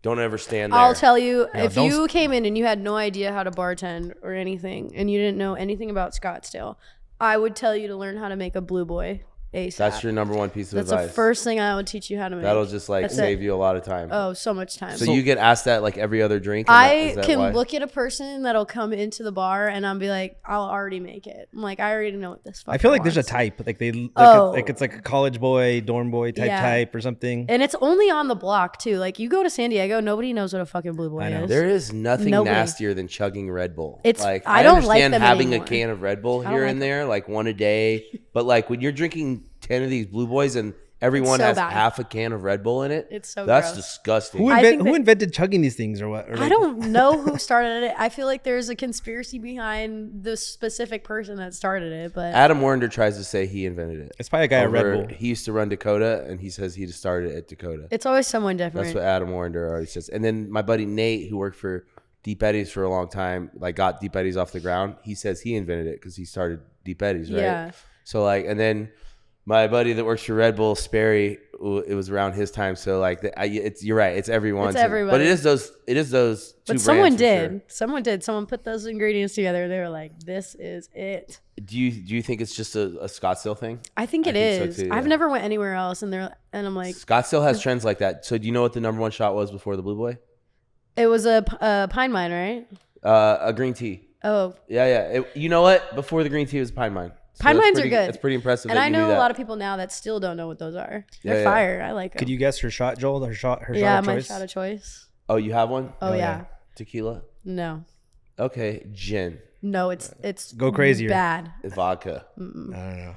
don't ever stand there. I'll tell you, Yeah, if don't you came in and you had no idea how to bartend or anything, and you didn't know anything about Scottsdale, I would tell you to learn how to make a blue boy ASAP. That's your number one piece of That's advice. the first thing I would teach you how to make. That'll just like That's save it. you a lot of time. Oh, so much time. So you get asked that like every other drink. And I is that can why? look at a person that'll come into the bar and I'll be like, I'll already make it. I'm like, I already know what this. I feel like there's a wants. type. Like they. Like Oh. it's like a college boy, dorm boy type or something. And it's only on the block too. Like you go to San Diego, nobody knows what a fucking blue boy I know. is. There is nothing Nobody. nastier than chugging Red Bull. It's- like I don't like understand them having anymore. a can of Red Bull I don't here like and them. there, like one a day. But like when you're drinking 10 of these Blue Boys and everyone so has bad. half a can of Red Bull in it, It's so that's gross. disgusting. Who, I think that- invented chugging these things or what? Or I like- don't know who started it. I feel like there's a conspiracy behind the specific person that started it, but Adam Warrender tries to say he invented it. It's probably a guy at Red Over- Bull. He used to run Dakota, and he says he just started it at Dakota. it's always someone different. That's what Adam Warrender already says. And then my buddy Nate, who worked for Deep Eddies for a long time, like got Deep Eddies off the ground. He says he invented it because he started Deep Eddies, right? Yeah. So like, and then my buddy that works for Red Bull, Sperry, it was around his time. So like, you're right. It's everyone. It's everybody. But it is those. Two But someone brands for did. sure. Someone did. Someone put those ingredients together. They were like, "This is it." Do you think it's just a Scottsdale thing? I think it think so is. too, I've yeah. never went anywhere else, and I'm like, Scottsdale has trends like that. So do you know what the number one shot was before the Blue Boy? it was a pine mine, right? A green tea. Oh, Yeah. You know what? Before the green tea was pine mine. So Pine that's mines are pretty- good. That's pretty impressive. and that I you know knew a that. lot of people now that still don't know what those are. Yeah, They're yeah. fire. I like them. Could you guess her shot, Joel? Her shot Yeah, of my choice? shot of choice. Oh, you have one? Oh, yeah. Tequila? No, Okay. Gin. no, it's Go crazier. bad. Vodka. I don't know.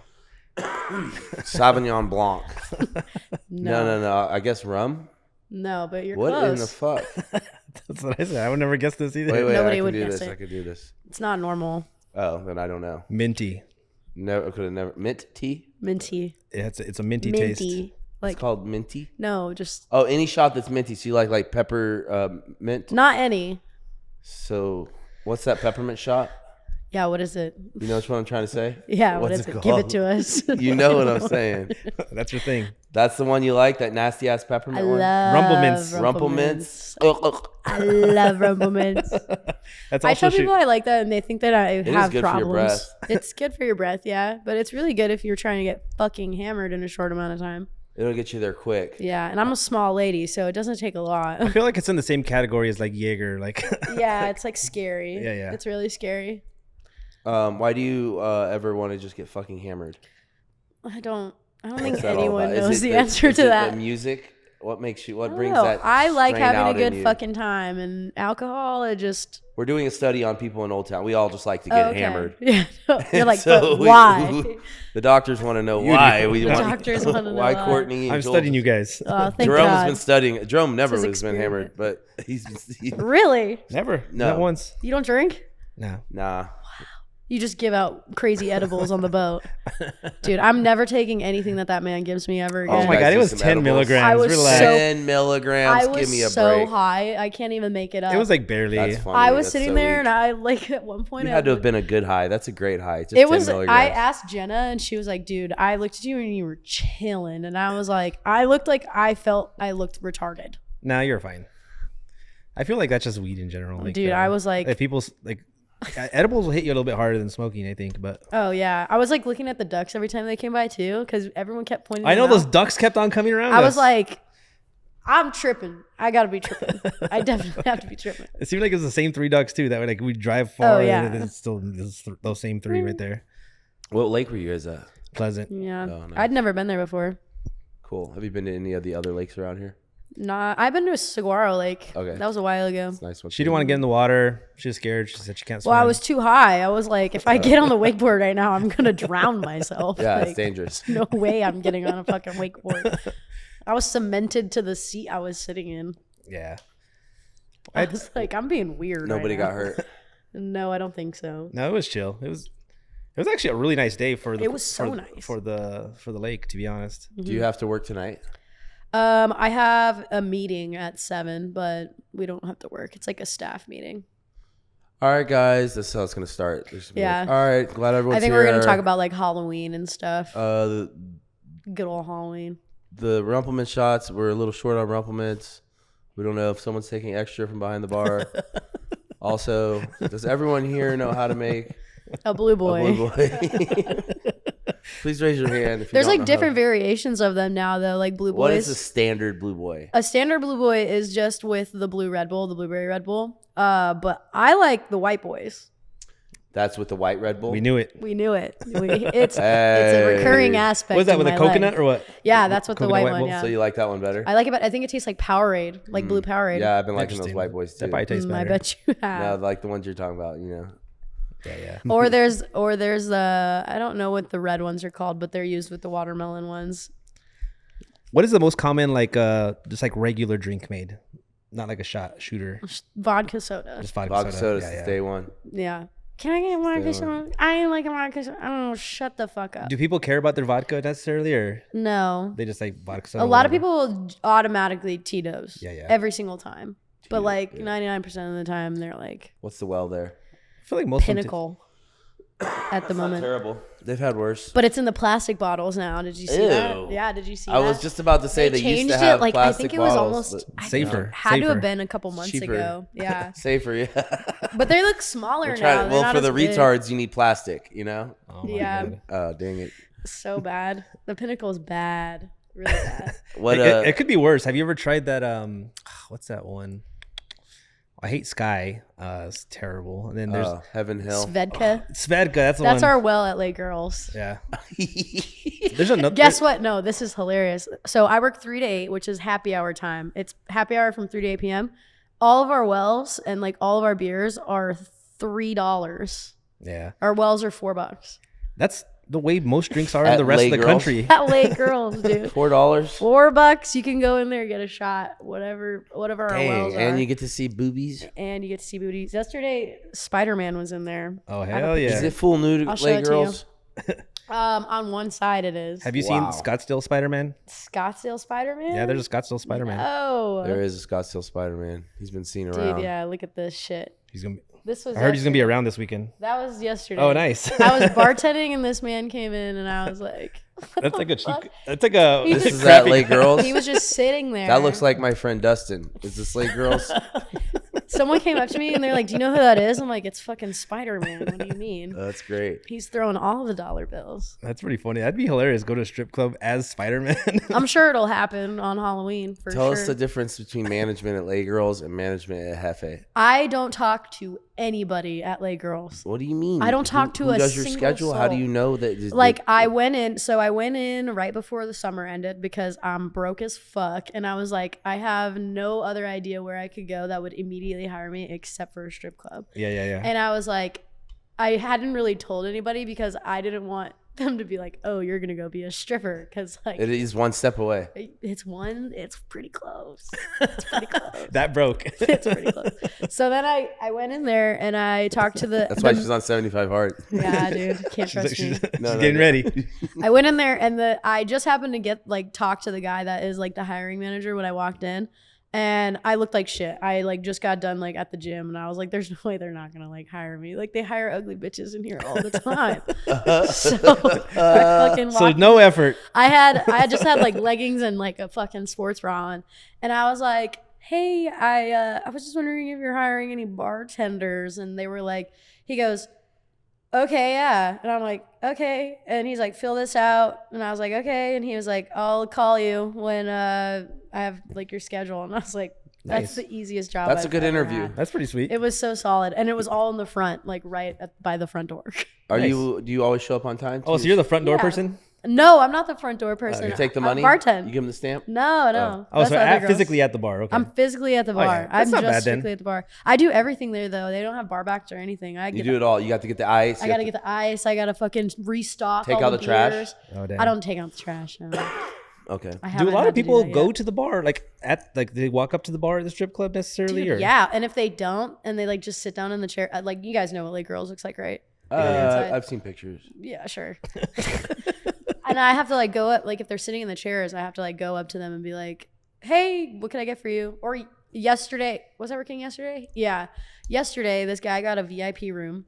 Sauvignon Blanc. No, No. I guess rum? No, but you're What close. in the fuck? That's what I said. I would never guess this either. Wait. Nobody I can would do guess this. it. I could do this. It's not normal. Oh, then I don't know. Minty. Never could have never. Mint tea? Minty, Yeah, it's a minty taste. like It's called minty? no, just Oh, any shot that's minty. So you like pepper mint? not any. So what's that peppermint shot? Yeah, what is it? You know what I'm trying to say? Yeah, what What's is it it? Give it called? to us. You know what I'm saying. That's your thing. That's the one you like, that nasty ass I peppermint one? love Rumple Mints. Rumple Mints. Ugh. I love Rumple Mints. That's I also tell people I like that, and they think that I is have good for your problems. breath. It's good for your breath, yeah, but it's really good if you're trying to get fucking hammered in a short amount of time. It'll get you there quick. Yeah, and I'm a small lady, so it doesn't take a lot. I feel like it's in the same category as like Jaeger. Like Yeah, it's like scary. Yeah. It's really scary. Why do you ever want to just get fucking hammered? I don't What's think that all anyone about? Is knows it the answer is to it that. The music? What makes you? What I brings don't know. that? I like strain out having a in good you? fucking time, and alcohol, it just. We're doing a study on people in Old Town. We all just like to get hammered. Yeah, no, you're like, So but why? The doctors want to know You why. do. We The want doctors wanna know why why. Courtney. And I'm Joel- studying you guys. Oh, thank Jerome's God. been studying. Jerome never It's has his been hammered, experiment. but he's Really? Never. No. Not once. You don't drink? No. nah. You just give out crazy edibles on the boat. Dude, I'm never taking anything that man gives me ever again. Oh my guys god, it do was some 10 edibles. milligrams. I was Relax. so- 10 milligrams. I was Give me a so break. high. I can't even make it up. It was like barely. That's funny. I was That's sitting so there weak. and I like at one point You I had to have looked- been a good high. That's a great high. Just it 10 was milligrams. I asked Jenna and she was like, dude, I looked at you and you were chilling. And I was like, I looked retarded. Nah, you're fine. I feel like that's just weed in general. Like, Dude, I was like, if people like edibles will hit you a little bit harder than smoking, I think. But oh yeah. I was like looking at the ducks every time they came by too, because everyone kept pointing I know them those out. ducks kept on coming around. I us. was like, I'm tripping. I gotta be tripping. I definitely have to be tripping. It seemed like it was the same 3 ducks too. That way, like we drive far. Oh, yeah. And it's still those same 3 right there. What lake were you guys at? Pleasant. Yeah. Oh, nice. I'd never been there before. Cool. Have you been to any of the other lakes around here? Nah, I've been to a Saguaro Lake. Okay. That was a while ago. It's a nice one. She didn't want to get in the water. She was scared. She said she can't swim. Well, I was too high. I was like, if I get on the wakeboard right now, I'm gonna drown myself. Yeah, Like, it's dangerous. no way I'm getting on a fucking wakeboard. I was cemented to the seat I was sitting in. Yeah. I was like, I'm being weird. Nobody right now. got hurt. No, I don't think so. No, it was chill. It was actually a really nice day for the. It was so for, nice. for the lake. To be honest. Do you have to work tonight? I have a meeting at 7, but we don't have to work. It's like a staff meeting. All right, guys. That's how it's gonna start. Yeah. All right. Glad everyone's I think here. we're gonna talk about like Halloween and stuff. the Good old Halloween. Rumpleman shots. We're a little short on Rumplemans. We don't know if someone's taking extra from behind the bar. Also, does everyone here know how to make A blue a boy. blue boy? Please raise your hand. If you There's don't like know different how. variations of them now, though. Like blue boys. What is a standard blue boy? A standard blue boy is just with the blue Red Bull, the blueberry Red Bull. But I like the white boys. That's with the white Red Bull. We knew it. We knew it. It's a Hey. recurring aspect. What is that in with a my coconut life. or what? Yeah, that's what the Coconut white White one. Bull? Yeah, So you like that one better? I like it. But I think it tastes like Powerade, like blue Powerade. Yeah, I've been liking those Interesting. white boys too. That probably tastes I better. bet you have. No, like the ones you're talking about. You know. Yeah. Or there's the I don't know what the red ones are called, but they're used with the watermelon ones. What is the most common just like regular drink made? Not like a shooter. Vodka soda. Just vodka, Vodka soda Yeah, is yeah. day one. Yeah. Can I get a vodka soda? I ain't like a vodka soda. I don't know. Shut the fuck up. Do people care about their vodka necessarily, or No. they just like vodka soda? A lot of whatever? people automatically Tito's. Yeah. Every single time. But Tito's, like yeah. 99% of the time, they're like What's the well there? I feel like most of them Pinnacle at the moment. Terrible. They've had worse. But it's in the plastic bottles now. Did you see that? Ew. Yeah, did you see I that? was just about to say They they used changed to have it. Like I plastic think it was bottles, almost but I Safer. think it had to Safer. have been a couple months Cheaper. ago. Yeah. safer. Yeah. But they look smaller We're now. trying- They're well, not for as the big. retards, you need plastic. You know. Oh my Yeah. God. Oh dang it. So bad. The Pinnacle's bad. Really bad. What? It could be worse. Have you ever tried that? What's that one? I hate Sky. It's terrible. And then there's Heaven Hill. Svedka. Svedka. That's the That's one. our well at Lake Girls. Yeah. There's another. Guess what? No, this is hilarious. So I work 3 to 8, which is happy hour time. It's happy hour from 3 to 8 p.m. All of our wells and like all of our beers are $3. Yeah. Our wells are $4. That's the way most drinks are in At the rest Lay of the Girls? country. At Lake Girls, dude. $4. $4. You can go in there, get a shot, whatever our wells Dang, and are. you get to see boobies. And you get to see booties. Yesterday, Spider-Man was in there. Oh I have a hell Is yeah! it full nude I'll show Lay it to you. Girls? On one side it is. Have you Wow. seen Scottsdale Spider-Man? Scottsdale Spider-Man? Yeah, there's a Scottsdale Spider-Man. Oh. There is a Scottsdale Spider-Man. He's been seen around. Dude, yeah, look at this shit. He's gonna be. This was. I heard he's gonna be yesterday. around this weekend. That was yesterday. Oh, nice. I was bartending and this man came in and I was like, That's like a cheap. That's like a. He This was- is at crappy- Lake Girls. he was just sitting there. That looks like my friend Dustin. Is this Lake Girls? Someone came up to me and they're like, "Do you know who that is?" I'm like, "It's fucking Spider-Man." What do you mean? That's great. He's throwing all the dollar bills. That's pretty funny. That'd be hilarious. Go to a strip club as Spider-Man. I'm sure it'll happen on Halloween for Tell sure. us the difference between management at Lake Girls and management at Hefe. I don't talk to anybody at Lake Girls. What do you mean? I don't talk to who a does your single schedule? How do soul. you know that? Like I went in right before the summer ended because I'm broke as fuck, and I was like, I have no other idea where I could go that would immediately hire me except for a strip club. Yeah. And I was like, I hadn't really told anybody because I didn't want them to be like, oh, you're gonna go be a stripper, because like It is one step away. it's pretty close. It's pretty close. That broke. It's pretty close. So then I went in there and I talked to the. That's why she's on 75 hard. Yeah, dude, can't trust me. She's No, getting no. ready. I went in there and I just happened to talk to the guy that is like the hiring manager when I walked in, and I looked like shit. I like just got done like at the gym and I was like, there's no way they're not gonna like hire me. Like they hire ugly bitches in here all the time. So I fucking So walked. no effort. I had just had like leggings and like a fucking sports bra on, and I was like, hey, I was just wondering if you're hiring any bartenders, and they were like, he goes, okay, yeah. And I'm like, okay. And he's like, fill this out. And I was like, okay. And he was like, I'll call you when I have like your schedule. And I was like, that's Nice. the easiest job. That's a I've good ever interview. had. That's pretty sweet. It was so solid. And it was all in the front, like by the front door. Are Nice. you? Do you always show up on time? Oh, so you're the front door Yeah. person? No, I'm not the front door person. You take the I'm money. bartend. You give them the stamp. No. Oh, That's so the other girls. physically at the bar. Okay. I'm physically at the bar. yeah. That's I'm not just bad then. strictly at the bar. I do everything there though. They don't have bar backs or anything. You do it all. You got to get the ice. I gotta get the ice. I gotta fucking restock. Take all out the the trash? beers. Oh, damn. I don't take out the trash. No. Okay. I Do haven't a lot had of to do people that go yet. to the bar they walk up to the bar at the strip club necessarily? Dude, or yeah, and if they don't, and they like just sit down in the chair, like you guys know what Lake Girls looks like, right? inside. I've seen pictures. Yeah, sure. And I have to like go up, like if they're sitting in the chairs, I have to like go up to them and be like, "Hey, what can I get for you?" Or yesterday, was I working yesterday? Yeah, yesterday this guy got a VIP room,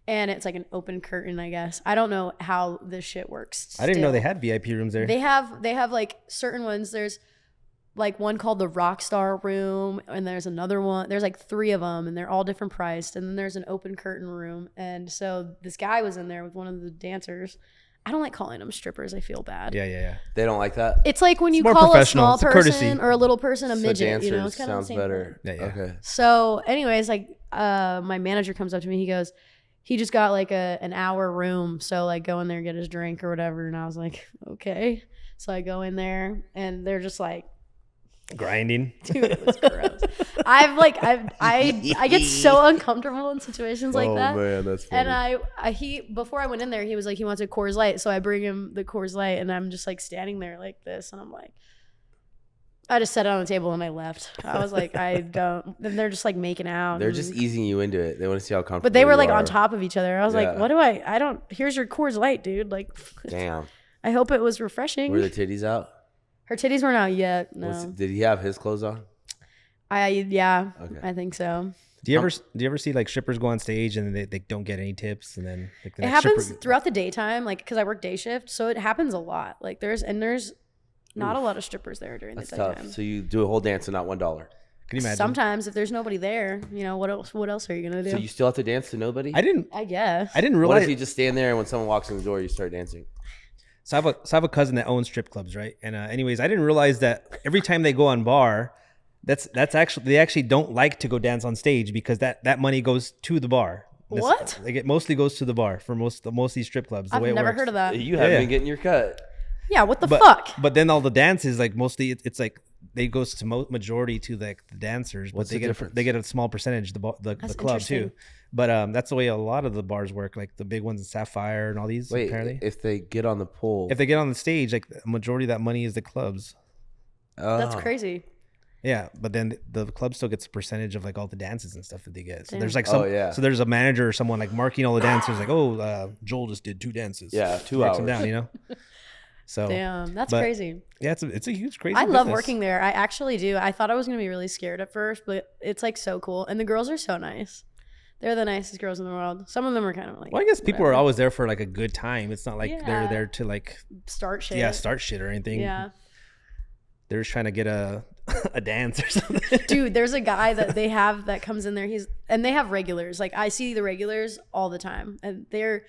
and it's like an open curtain, I guess. I don't know how this shit works. I didn't know still. they had VIP rooms there. They have like certain ones. There's like one called the Rockstar Room, and there's another one. There's like 3 of them, and they're all different priced. And then there's an open curtain room. And so this guy was in there with one of the dancers. I don't like calling them strippers. I feel bad. Yeah. They don't like that. It's like when you more call a professional. small It's a courtesy. person or a little person a So midget. You know, dancers it's kind of the sounds same better. thing. Yeah. Okay. So, anyways, like my manager comes up to me. He goes, he just got like an hour room, so like go in there and get his drink or whatever. And I was like, okay. So I go in there, and they're just like, Grinding. dude, it was gross. I get so uncomfortable in situations like oh that. man, that's funny. And he before I went in there, he was like, he wants a Coors Light, so I bring him the Coors Light, and I'm just like standing there like this, and I'm like, I just set it on the table and I left. I was like, I don't. Then they're just like making out. They're and- just easing you into it. They want to see how comfortable. But they were you like are. on top of each other. I was like, Yeah. what do I don't. Here's your Coors Light, dude. Like, Damn. I hope it was refreshing. Were the titties out? Her titties weren't out yet. No. Did he have his clothes on? Yeah. Okay. I think so. Do you ever see like strippers go on stage and they don't get any tips, and then like, the It next happens stripper- throughout the daytime, like because I work day shift, so it happens a lot. Like there's not a lot of strippers there during That's the daytime. tough. So you do a whole dance and not $1. Can you imagine? Sometimes if there's nobody there, you know what else are you gonna do? So you still have to dance to nobody? I didn't I guess. realize. What if you just stand there and when someone walks in the door, you start dancing? So I have a cousin that owns strip clubs, right? And anyways, I didn't realize that every time they go on bar, that's actually they actually don't like to go dance on stage because that money goes to the bar. What? Like it mostly goes to the bar for most of these strip clubs. The I've way it never works. heard of that. You haven't Yeah. been getting your cut. Yeah, what the But, fuck? But then all the dances, like mostly it's like they goes to majority to like the dancers, but What's the difference? they get a small percentage the That's club too. interesting. But that's the way a lot of the bars work, like the big ones in Sapphire and all these. Wait, apparently, if they get on the pole. if they get on the stage, like a majority of that money is the clubs. That's Oh. crazy. Yeah, but then the club still gets a percentage of like all the dances and stuff that they get. So Damn. there's like Oh, yeah. so there's a manager or someone like marking all the dancers, like, oh, Joel just did 2 dances. Yeah, 2 Marks hours. them down, you know. So Damn, that's but- crazy. yeah, it's a huge crazy. I love business. working there. I actually do. I thought I was gonna be really scared at first, but it's like so cool, and the girls are so nice. They're the nicest girls in the world. Some of them are kind of like. Well, I guess people whatever. are always there for like a good time. It's not like they're Yeah. there to like Start shit. start shit or anything. Yeah. They're just trying to get a dance or something. Dude, there's a guy that they have that comes in there. And they have regulars. Like I see the regulars all the time, and they're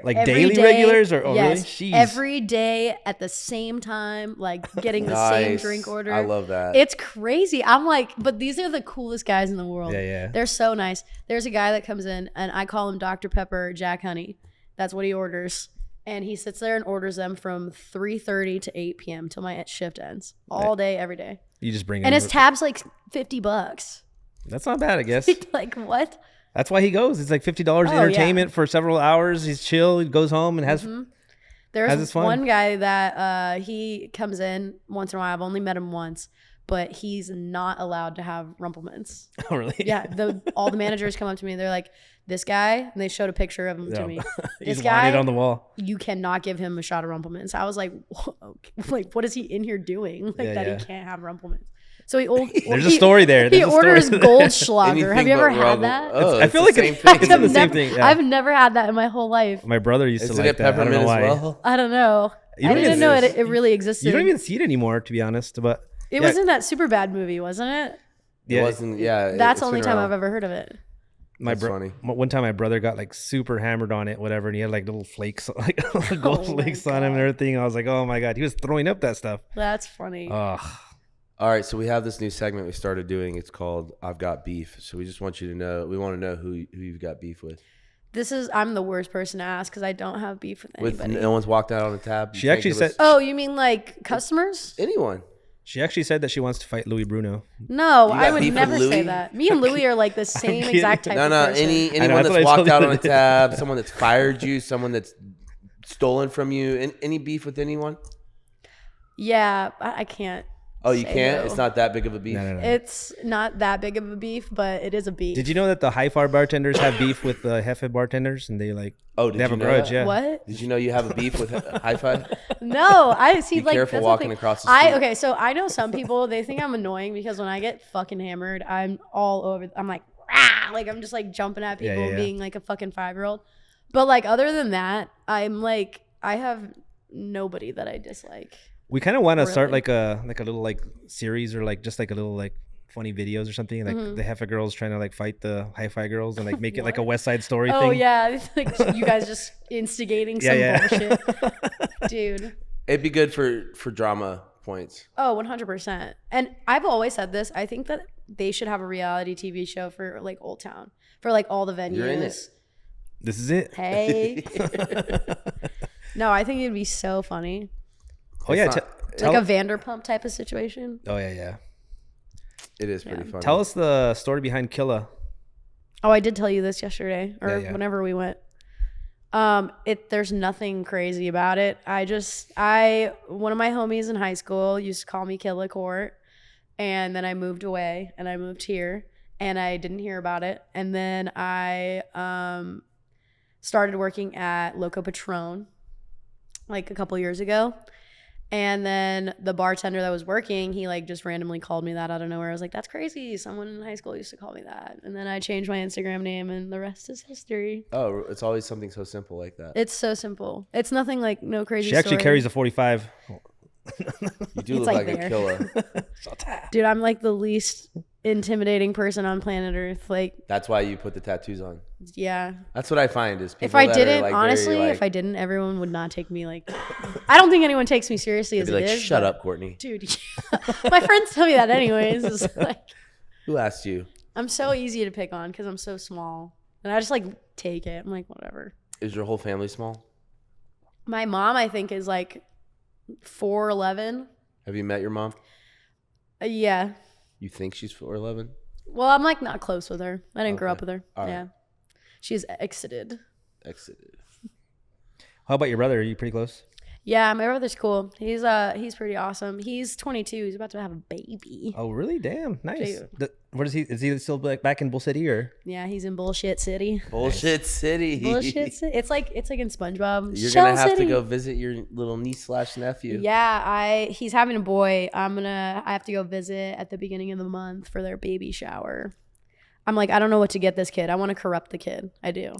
Like every daily day- regulars or really? yes, Jeez. every day at the same time, like getting the same Nice. drink order. I love that. It's crazy. I'm like, but these are the coolest guys in the world. Yeah. They're so nice. There's a guy that comes in, and I call him Dr. Pepper Jack Honey. That's what he orders. And he sits there and orders them from 3:30 to 8 p.m. till my shift ends. All day, every day. You just bring And him. his tab's like $50. That's not bad, I guess. Like what? That's why he goes. It's like $50 Oh, entertainment for several hours. He's chill. He goes home and has. Has There's his fun. one guy that he comes in once in a while. I've only met him once, but he's not allowed to have rumplements. Oh, really? Yeah, all the managers come up to me. They're like, "This guy," and they showed a picture of him to me. He's This guy wanted on the wall. You cannot give him a shot of rumplements. I was like, like, what is he in here doing? Like Yeah. he can't have rumplements. So There's a story there. He There's a story orders there. Goldschlager. Anything Have you ever but had rubble. that? Oh, I it's feel the like same it's thing. the same never, thing. Yeah. I've never had that in my whole life. My brother used Isn't to like it that. I don't peppermint know as why. well? I don't know. You I don't didn't even- know it really existed. You don't even see it anymore, to be honest. But It was in that Superbad movie, wasn't it? It wasn't. Yeah. That's it's the only been time around. I've ever heard of it. That's funny. One time, my brother got like super hammered on it, whatever, and he had like little flakes, like gold Oh my flakes on him and God. everything. I was like, oh my god, he was throwing up that stuff. That's funny. Ugh. All right, so we have this new segment we started doing. It's called "I've Got Beef." So we just want you to know. We want to know who you've got beef with. I'm the worst person to ask because I don't have beef with anybody. No one's walked out on a tab. You She can't actually give said- us Oh, you mean like customers? anyone. She actually said that she wants to fight Louis Bruno. No, You I got would beef with never say Louis? that. Me and Louis are like the same kidding. exact type No, of no. person. Anyone that's what that's I walked told out you. on a tab, someone that's fired you, someone that's stolen from you. Any beef with anyone? Yeah, I can't. Oh, you say can't. no. It's not that big of a beef. No. It's not that big of a beef, but it is a beef. Did you know that the Hi-Fi bartenders have beef with the Hefe bartenders, and they like Oh, did they have you a know grudge? that? Yeah. What? Did you know you have a beef with Hi-Fi? No, I see. Be Like, careful that's the walking thing. across the street. Okay, so I know some people they think I'm annoying because when I get fucking hammered, I'm all over. I'm like, rah! Like I'm just like jumping at people, Yeah. being like a fucking 5-year-old. But like other than that, I'm like I have nobody that I dislike. We kind of want to start Really? like a little like series or like just like a little like funny videos or something, like the Hefe girls trying to like fight the Hi-Fi girls and like make it like a West Side Story Oh thing. yeah, it's like you guys just instigating some bullshit, dude. It'd be good for drama points. Oh, 100%. And I've always said this. I think that they should have a reality TV show for like Old Town, for like all the venues. You're in it. This is it. Hey. No, I think it'd be so funny. Oh yeah. It's not- Tell, Like a Vanderpump type of situation. oh yeah. It is pretty Yeah. funny. Tell us the story behind Killa. Oh, I did tell you this yesterday or Yeah. whenever we went. There's nothing crazy about it. One of my homies in high school used to call me Killa Court, and then I moved away and I moved here and I didn't hear about it. And then I started working at Loco Patron like a couple years ago. And then the bartender that was working, he like just randomly called me that out of nowhere. I was like, that's crazy. Someone in high school used to call me that. And then I changed my Instagram name and the rest is history. Oh, it's always something so simple like that. It's so simple. It's nothing like no crazy She actually story. carries a 45. You do It's look like like a there. killer. Dude, I'm like the least intimidating person on planet Earth. Like, That's why you put the tattoos on. yeah. That's what I find is people If I that are, didn't, like, honestly, very, if I didn't, everyone would not take me like. I don't think anyone takes me seriously as be like, it is. shut but- up, Kourtney. Dude. My friends tell me that anyways. It's like, Who asked you? I'm so easy to pick on because I'm so small. And I just like take it. I'm like, whatever. Is your whole family small? My mom, I think, is like 4'11". Have you met your mom? Yeah. You think she's 4'11"? Well, I'm like not close with her. I didn't grow Okay. up with her. All right. Yeah. She's exited. Exited. How about your brother? Are you pretty close? Yeah, my brother's cool. He's pretty awesome. He's 22. He's about to have a baby. Oh, really? Damn, nice. Dude. What is he? Is he still back in Bull City or? Yeah, he's in Bullshit City. Bullshit City. Bullshit City. It's like in SpongeBob. You're Shell gonna have City. to go visit your little niece/nephew. Yeah, he's having a boy. I have to go visit at the beginning of the month for their baby shower. I'm like, I don't know what to get this kid. I want to corrupt the kid. I do.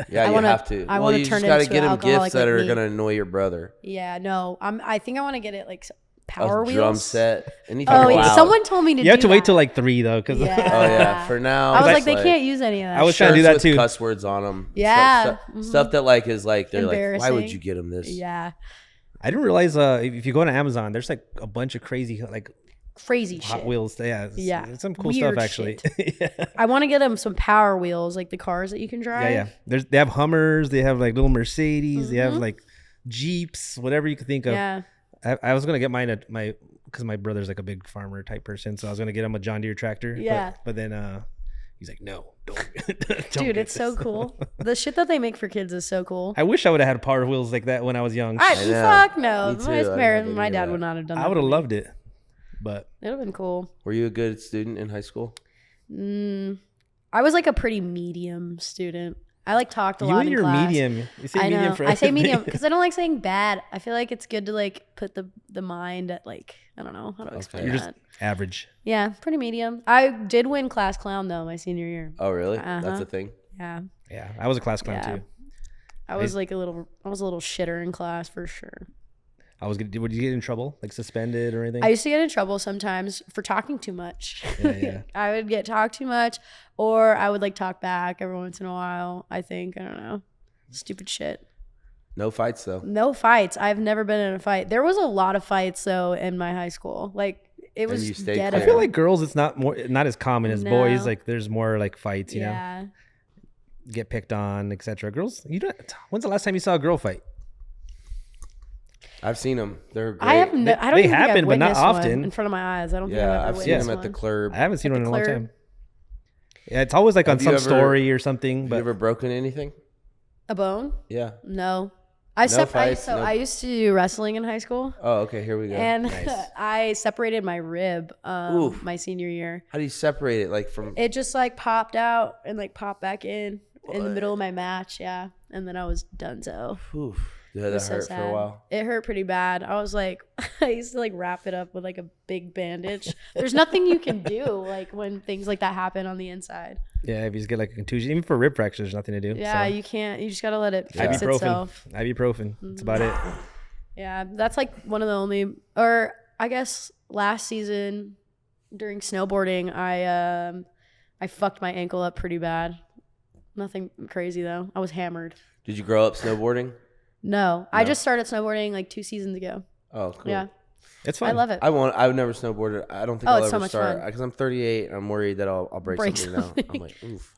Yeah, you have to. I want to turn it into get him alcoholic gifts that like are me. gonna annoy your brother. Yeah, no. I think I want to get it like Power Wheels. Drum set. Anything Oh, yeah. loud. Someone told me to. You have to wait till that. like 3 though, because Yeah. Oh yeah. For now, I was like, it's they can't use any of that. I was trying to do shirts that with too. cuss words on them. Yeah. Stuff that like is like they're like, why would Embarrassing. you get him this? Yeah. I didn't realize if you go to Amazon, there's like a bunch of crazy like Crazy Hot shit. Wheels. Yeah, it's some cool Weird stuff actually. Yeah. I want to get them some Power Wheels, like the cars that you can drive. Yeah. They have Hummers. They have like little Mercedes. They have like Jeeps, whatever you could think of. Yeah. I was gonna get mine at because my brother's like a big farmer type person, so I was gonna get him a John Deere tractor. Yeah. But then he's like, no, don't. don't Dude, get it's so this. cool. The shit that they make for kids is so cool. I wish I would have had Power Wheels like that when I was young. know. Fuck no. Me too. I never My knew dad that. would not have done that. I would have for me. loved it, but It would have been cool. Were you a good student in high school? I was like a pretty medium student. I like talked a you lot and in your class. medium. You say I medium know. for I say everything. medium because I don't like saying bad. I feel like it's good to like put the mind at like, I don't know how to explain You're that. just average. Yeah, pretty medium. I did win class clown though my senior year. Oh really? That's a thing. Yeah. Yeah, I was a class clown Yeah. too. I was like a little shitter in class for sure. Would you get in trouble, like suspended or anything? I used to get in trouble sometimes for talking too much. Yeah. I would get talked too much, or I would like talk back every once in a while. I think, I don't know, stupid shit. No fights though. No fights. I've never been in a fight. There was a lot of fights though in my high school. Like it was you stayed ghetto. I feel like girls, it's not as common as No. boys. Like there's more like fights, you know, yeah. get picked on, etc. Girls, when's the last time you saw a girl fight? I've seen them. They're great. I have. No, I don't they even think happen, I've but not witnessed one often. in front of my eyes. I don't think Yeah, I've ever I've seen witnessed them at the one. club. I haven't seen one in a long club? time. Yeah, it's always like on Have you some ever- story or something. Have But you ever broken anything? A bone? Yeah. No. fights, I used to do wrestling in high school, Oh, okay. Here we go. and Nice. I separated my rib Oof. my senior year. How do you separate it? Like from It just like popped out and like popped back in the middle of my match. Yeah, and then I was donezo. Oof. Did that was so hurt for a sad. while? It hurt pretty bad. I was like, I used to like wrap it up with like a big bandage. There's nothing you can do like when things like that happen on the inside. yeah, if you just get like a contusion, even for rib fracture, there's nothing to do. Yeah, so. you can't. You just gotta let it fix Ibuprofen. itself. Ibuprofen. That's about it. Yeah, that's like one of the only, or I guess last season during snowboarding, I fucked my ankle up pretty bad. Nothing crazy though. I was hammered. Did you grow up snowboarding? No, I just started snowboarding like 2 seasons ago. Oh, cool. Yeah, It's fun. I love it. I would never snowboarded. I don't think Oh, I'll it's ever so much start fun. because I'm 38 and I'm worried that I'll break Break something now. something. I'm like, oof.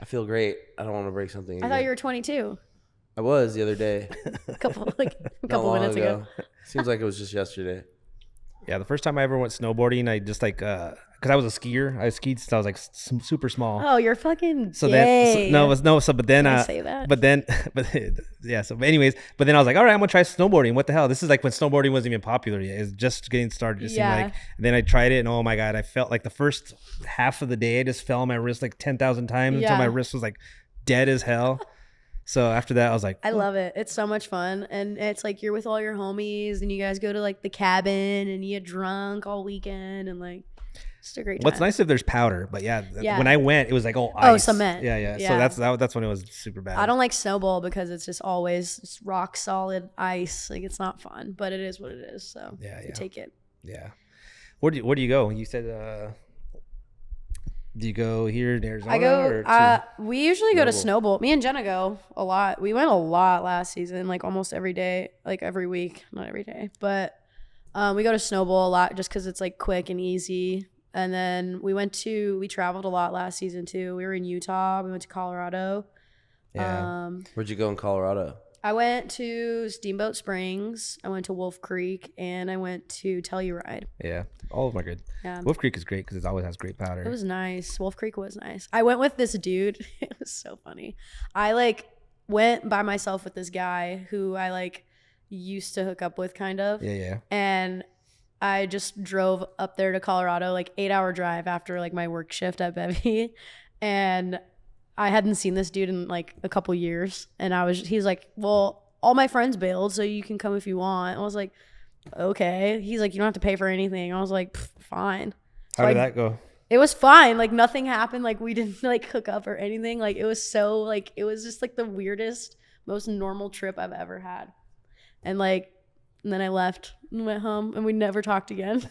I feel great. I don't want to break something. I Again. thought you were 22. I was the other day. A couple Not long minutes ago. Seems like it was just yesterday. Yeah, the first time I ever went snowboarding, I just like because I was a skier. I skied since I was like super small. Oh, you're fucking So gay. then but then Can I say that? but then yeah, so anyways, but then I was like, all right, I'm gonna try snowboarding. What the hell? This is like when snowboarding wasn't even popular yet. It's just getting started. It seemed Yeah. like. And then I tried it, and oh my god, I felt like the first half of the day I just fell on my wrist like 10,000 times until Yeah. my wrist was like dead as hell. So after that, I was like, I love it. It's so much fun. And it's like you're with all your homies and you guys go to like the cabin and you get drunk all weekend and like it's a great time. what's nice if there's powder, but yeah, Yeah. when I went, it was like ice. Oh, cement. Yeah. So Yeah. that's when it was super bad. I don't like snowball because it's just always just rock solid ice. Like it's not fun, but it is what it is. So Yeah. you take it. Yeah. Where do you go? You said do you go here in Arizona? I go. or to- We usually go to Noble. snowball. Me and Jenna go a lot. We went a lot last season, like almost every day, like every week, not every day, but we go to snowball a lot just because it's like quick and easy. And then we traveled a lot last season too. We were in Utah. We went to Colorado. yeah. Where'd you go in Colorado? I went to Steamboat Springs. I went to Wolf Creek, and I went to Telluride. Yeah. All of them are good. Yeah. Wolf Creek is great because it always has great powder. It was nice. Wolf Creek was nice. I went with this dude. It was so funny. I like went by myself with this guy who I like used to hook up with kind of. Yeah. And I just drove up there to Colorado, like 8-hour drive after like my work shift at Bevy. And I hadn't seen this dude in like a couple years. And he's like, well, all my friends bailed, so you can come if you want. I was like, okay. He's like, you don't have to pay for anything. I was like, fine. How did that go? It was fine. Like nothing happened. Like we didn't like hook up or anything. Like it was so like it was just like the weirdest, most normal trip I've ever had. And then I left and went home and we never talked again.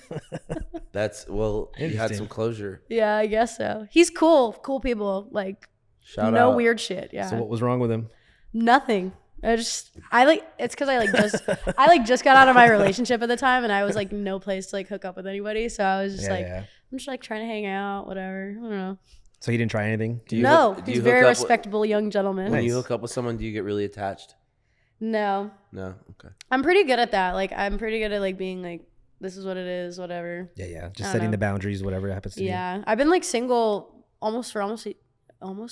You had some closure. Yeah, I guess so. He's cool people. Like Shout no out. weird shit. Yeah. So what was wrong with him? Nothing. It's because I just got out of my relationship at the time and I was like no place to like hook up with anybody. So I was just I'm just like trying to hang out, whatever. I don't know. So he didn't try anything? He's a very respectable young gentleman. When you hook up with someone, do you get really attached? No. No? Okay. I'm pretty good at that. Like I'm pretty good at like being like, this is what it is, whatever. Yeah. Just setting the boundaries, whatever happens to you. Yeah. I've been like single almost a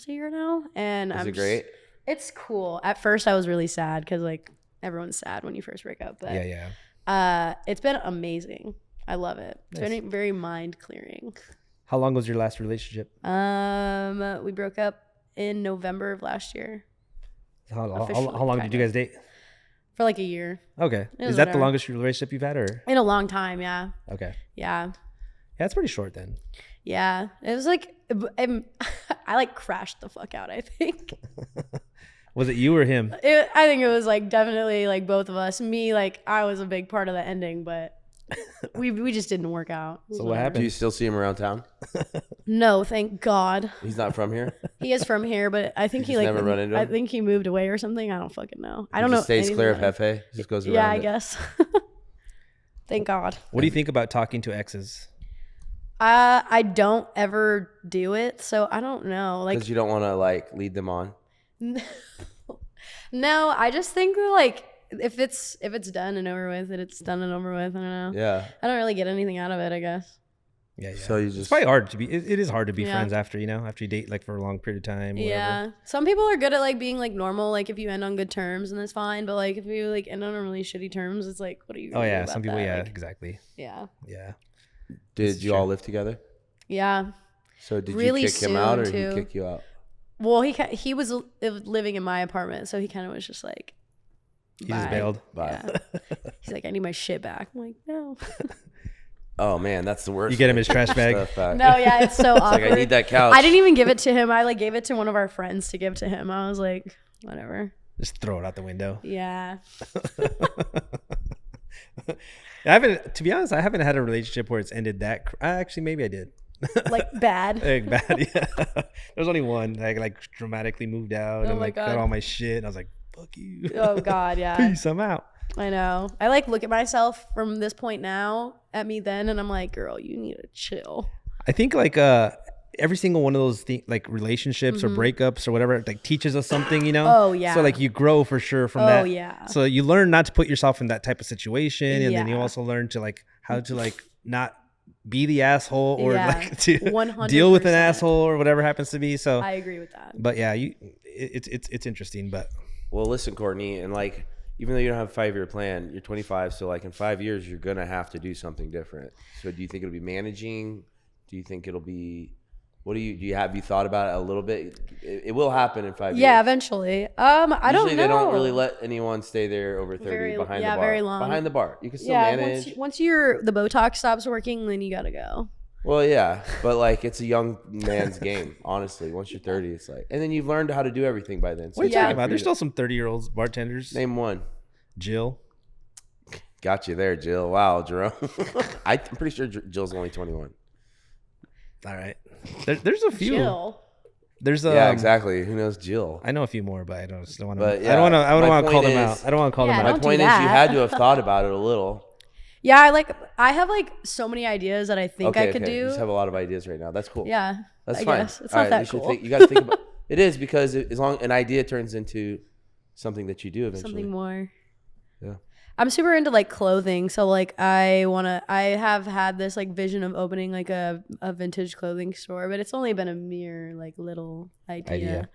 year now. And Is it great? It's cool. At first I was really sad because like everyone's sad when you first break up. But it's been amazing. I love it. It's been very mind clearing. How long was your last relationship? We broke up in November of last year. How long did you guys date? For like a year. Okay. Is that the longest relationship you've had, or? In a long time, yeah. Okay. Yeah. Yeah, it's pretty short then. Yeah. It was like, I like crashed the fuck out, I think. Was it you or him? I think it was like definitely like both of us. Me, like I was a big part of the ending, but we just didn't work out. So what happened? Do you still see him around town? No, thank God. He's not from here? He is from here, but I think never run into him? I think he moved away or something. I don't fucking know. I don't know. Stays clear of Hefe. He just goes around. Yeah, I guess. Thank God. What do you think about talking to exes? I don't ever do it, so I don't know. Like, because you don't want to like lead them on. No, I just think that, like if it's done and over with, it's done and over with. I don't know. Yeah. I don't really get anything out of it, I guess. Yeah. So it's probably hard to be. It is hard to be friends after you date like for a long period of time. Whatever. Yeah. Some people are good at like being like normal. Like if you end on good terms, and that's fine. But like if you like end on really shitty terms, it's like, what are you? Oh yeah. About some people. that? Yeah. Like, exactly. Yeah. Yeah. Did you all live together? Yeah. So did really you kick him out, or did too. he kick you out? Well, he was living in my apartment, so he kind of was just like, he just bailed. Bye. Yeah. He's like, I need my shit back. I'm like, no. Oh man, that's the worst. You get him his trash bag. No, yeah, it's so awkward. Like, I need that couch. I didn't even give it to him. I like gave it to one of our friends to give to him. I was like, whatever. Just throw it out the window. Yeah. To be honest, I haven't had a relationship where it's ended that. Actually, maybe I did. Like bad. Like bad, yeah. There's only one. I like dramatically moved out and like got all my shit. And I was like, fuck you. Oh God, yeah. Peace, I'm out. I know. I like look at myself from this point now at me then, and I'm like, girl, you need to chill. I think like every single one of those like relationships or breakups or whatever like teaches us something, you know. Oh yeah. So like you grow for sure from that. Oh yeah. So you learn not to put yourself in that type of situation, and then you Yeah. also learn to like how to like not be the asshole or like to 100%. deal with an asshole or whatever happens to be. So I agree with that. but yeah, it's interesting. But well, listen, Kourtney, and like even though you don't have a 5-year plan, you're 25, so like in 5 years you're gonna have to do something different. So do you think it'll be managing? Do you think it'll be do you thought about it a little bit? It will happen in 5 years. Yeah, eventually. I don't know. Usually they don't really let anyone stay there over 30 behind the bar. Very long. Behind the bar. You can still manage. Once the Botox stops working, then you gotta go. Well, yeah, but like it's a young man's game, honestly. Once you're 30, it's like, and then you've learned how to do everything by then. So what are you talking about? There's still some 30-year-olds bartenders. Name one. Jill. Got you there, Jill. Wow, Jerome. I'm pretty sure Jill's only 21. All right. There's a few. Jill. There's yeah, exactly. Who knows Jill? I know a few more, but I don't want to. But, yeah, I don't want to call them is- out. I don't want to call them Yeah, out. My point is, you had to have thought about it a little. Yeah, I have like so many ideas that I think I could do. You just have a lot of ideas right now. That's cool. Yeah, That's I fine. guess. It's All not right, that cool. you got to think about it. Is because as long an idea turns into something that you do eventually. Something more. Yeah. I'm super into like clothing, so like I have had this like vision of opening like a vintage clothing store, but it's only been a mere like little idea.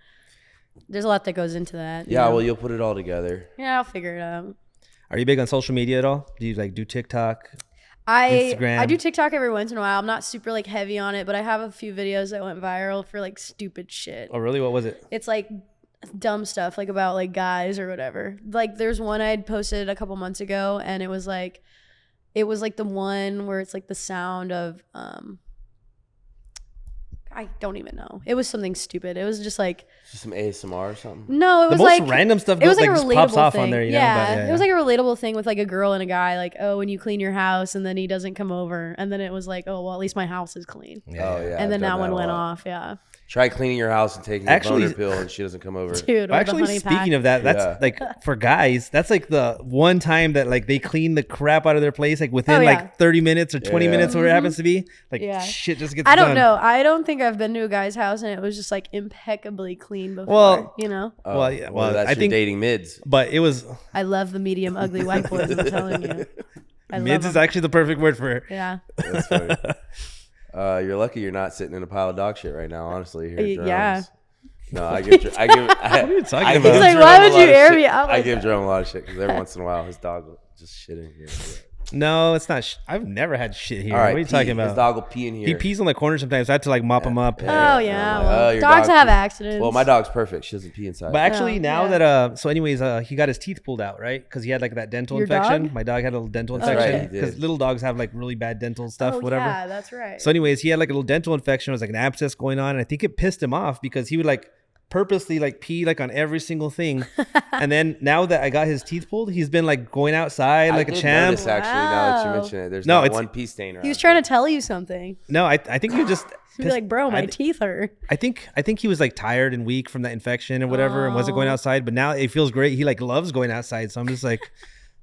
There's a lot that goes into that. Yeah, well, you'll put it all together. Yeah, I'll figure it out. Are you big on social media at all? Do you like do TikTok? Instagram? I do TikTok every once in a while. I'm not super like heavy on it, but I have a few videos that went viral for like stupid shit. Oh, really? What was it? It's like dumb stuff like about like guys or whatever. Like there's one I'd posted a couple months ago, and it was like the one where it's like the sound of I don't even know. It was something stupid. It was just like Just some ASMR or something. no, it The was most like random stuff it was like a just relatable pops off thing. on there, you know? Yeah, But it was like a relatable thing with like a girl and a guy. Like, oh, when you clean your house, and then he doesn't come over, and then it was like, oh, well, at least my house is clean. Oh yeah. And I've then done that one a went lot. off. Yeah, Try cleaning your house and taking Actually- a boner pill and she doesn't come over. dude. Or Actually, the honey speaking pack. of that, that's Yeah. like for guys, that's like the one time that like they clean the crap out of their place, like within Oh, yeah. like 30 minutes or 20 Yeah. minutes, whatever it happens to be. Like Yeah. shit just gets I don't done. know. I don't think I've been to a guy's house and it was just like impeccably clean before. Well- you know, Oh, Well, yeah, well, that's I your think- dating mids. But it was I love the medium ugly white boys. I'm telling you, I mids love is them. actually the perfect word for it. Yeah, That's funny. You're lucky you're not sitting in a pile of dog shit right now. Honestly, here at Yeah. Jerome's. No, I give. What are you talking about? He's like, why would you air me out I like give that? Jerome a lot of shit because every once in a while his dog will just shit in here. No, it's not. I've never had shit here. All right, what are you pee. talking His about? dog will pee in here. He pees on the corner sometimes. I have to like mop him up. Yeah. Oh yeah, I'm like, well, your dogs dog have pee- accidents. Well, my dog's perfect. She doesn't pee inside. But actually, Oh, now yeah. that so anyways, he got his teeth pulled out, right? Because he had like that dental Your infection. dog? My dog had a little dental That's infection right, he because did. little dogs have like really bad dental stuff, oh, whatever. Yeah, that's right. So, anyways, he had like a little dental infection. It was like an abscess going on, and I think it pissed him off because he would like purposely like pee like on every single thing. And then now that I got his teeth pulled, he's been like going outside like I a did champ. notice, actually, now that you Wow. mention it, there's No, not it's- one pee stain around. he was trying to tell you something. No, I think he just. He'd be like, bro, my I- teeth hurt. I think he was like tired and weak from that infection and whatever, and wasn't going Oh. outside. But now it feels great. He like loves going outside. So I'm just like,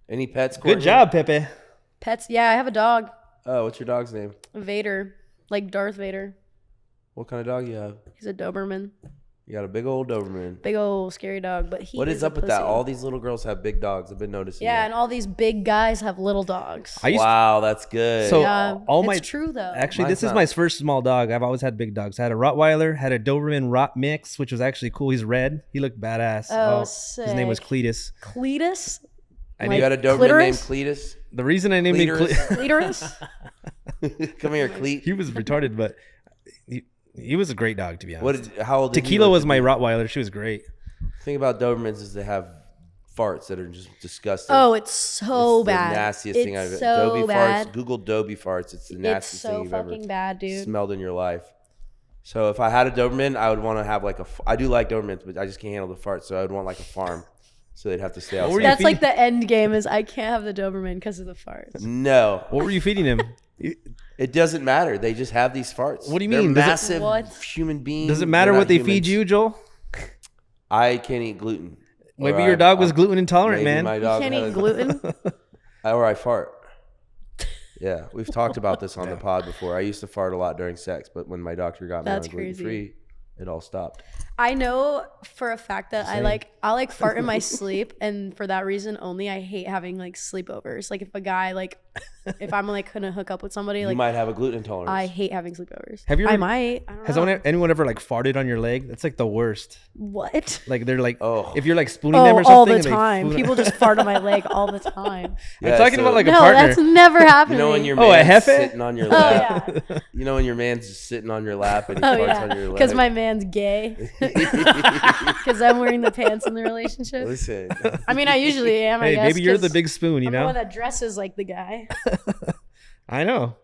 Any pets? good Courtney? job, Pepe. Pets. Yeah, I have a dog, Oh, what's your dog's name? Vader, like Darth Vader. What kind of dog you have? He's a Doberman, You got a big old Doberman. big old scary dog. But he What is a up with that? pussy. All these little girls have big dogs. I've been noticing. Yeah, that. and all these big guys have little dogs. I used Wow, that's good. So- yeah, all it's my- true though. Actually, Mine's this is not. my first small dog. I've always had big dogs. I had a Rottweiler, had a Doberman Rot mix, which was actually cool. He's red. He looked badass. Oh, his name was sick. Cletus. Cletus. I you named- got a Doberman clitoris? named Cletus? The reason I named him Clitoris? Clitoris. Come here, Cleet. he was retarded, but he was a great dog to be honest. What? How old? Did he Tequila live was to my be? Rottweiler. She was great. The thing about Dobermans is they have farts that are just disgusting. Oh, it's so It's bad. The nastiest it's thing I've so Dobie bad. farts. Google Dobie farts. It's the It's nastiest so thing you've ever fucking bad, dude. smelled in your life. So if I had a Doberman, I would want to have like I do like Dobermans, but I just can't handle the farts. So I would want like a farm. So they'd have to stay What were outside. you That's like feeding- the end game. Is I can't have the Doberman because of the farts. No, What were you feeding him? it doesn't matter. They just have these farts. What do you They're mean? Does it- massive What? human beings. Does it matter They're what not they feed humans. you, Joel? I can't eat gluten. Maybe Or your dog was I'm- gluten intolerant, maybe man. My You dog can't had eat a- gluten. Or I fart. Yeah, we've talked about this on the pod before. I used to fart a lot during sex, but when my doctor got me That's on gluten crazy. free, it all stopped. I know for a fact that Same. I'll like fart in my sleep, and for that reason only, I hate having like sleepovers. Like if a guy if I'm like gonna hook up with somebody, You like might have a gluten intolerance. I hate having sleepovers. Have you I ever- might. I don't Has know. anyone ever like farted on your leg? That's like the worst. What? Like they're like, Oh. if you're like spooning them Oh, or something. all the and they time. spoon- People just fart on my leg all the time. Yeah, I'm talking so- about like a No, partner. that's never happened. You know to when me. your Oh, a man's Hefe? sitting on your Oh lap. yeah. You know when your man's just sitting on your lap and he Oh farts on yeah. your leg. Because my man's gay. Because I'm wearing the pants in the relationship. Listen, I mean, I usually am. I Hey, guess, maybe you're the 'cause big spoon, you I'm the one know? that dresses like the guy. I know.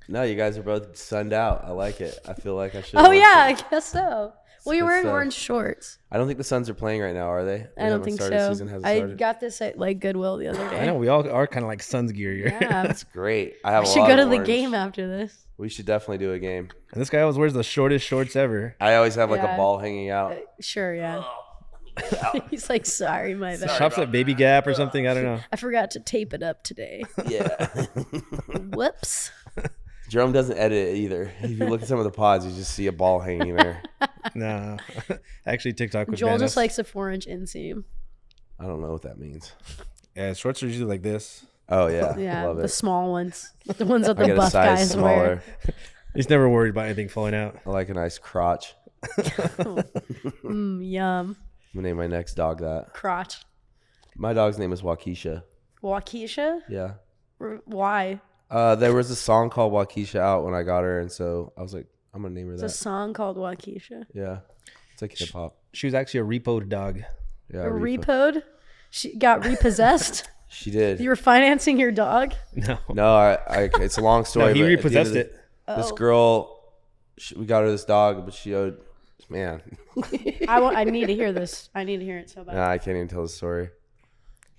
no, you guys are both sunned out. I like it. I feel like I should. Oh yeah, I guess so. Well, you're good wearing stuff. orange shorts. I don't think the Suns are playing right now, are they? They I don't haven't think started. so. Season hasn't I started. got this at like Goodwill the other day. I know. We all are kind of like Suns gear here. Yeah. That's great. I have. We a should lot go to of the orange. game after this. We should definitely do a game. And this guy always wears the shortest shorts ever. I always have like Yeah. a ball hanging out. Sure, yeah. He's like, sorry, my bad. Shops at Baby Gap or something. I don't know. I forgot to tape it up today. Yeah. Whoops. Jerome doesn't edit it either. If you look at some of the pods, you just see a ball hanging there. No. Actually, TikTok would Joel ban just us. likes a 4-inch inseam. I don't know what that means. Yeah, shorts are usually like this. Oh yeah, Yeah, love the it. small ones. The ones that I the get a buff size guys smaller. wear. He's never worried about anything falling out. I like a nice crotch. Yum. I'm gonna name my next dog that. Crotch. My dog's name is Waukesha. Waukesha? Yeah. Why? There was a song called Waukesha out when I got her, and so I was like, I'm gonna name her It's a that. song called Waukesha. Yeah. It's like hip hop. She was actually a repoed dog. Yeah. A repoed? She got repossessed? She did. You were financing your dog? No. No, I it's a long story. No, he but at the end repossessed of the- it. This Oh. girl we got her this dog, but she owed, man. I need to hear this. I need to hear it so bad. Nah, I can't even tell the story.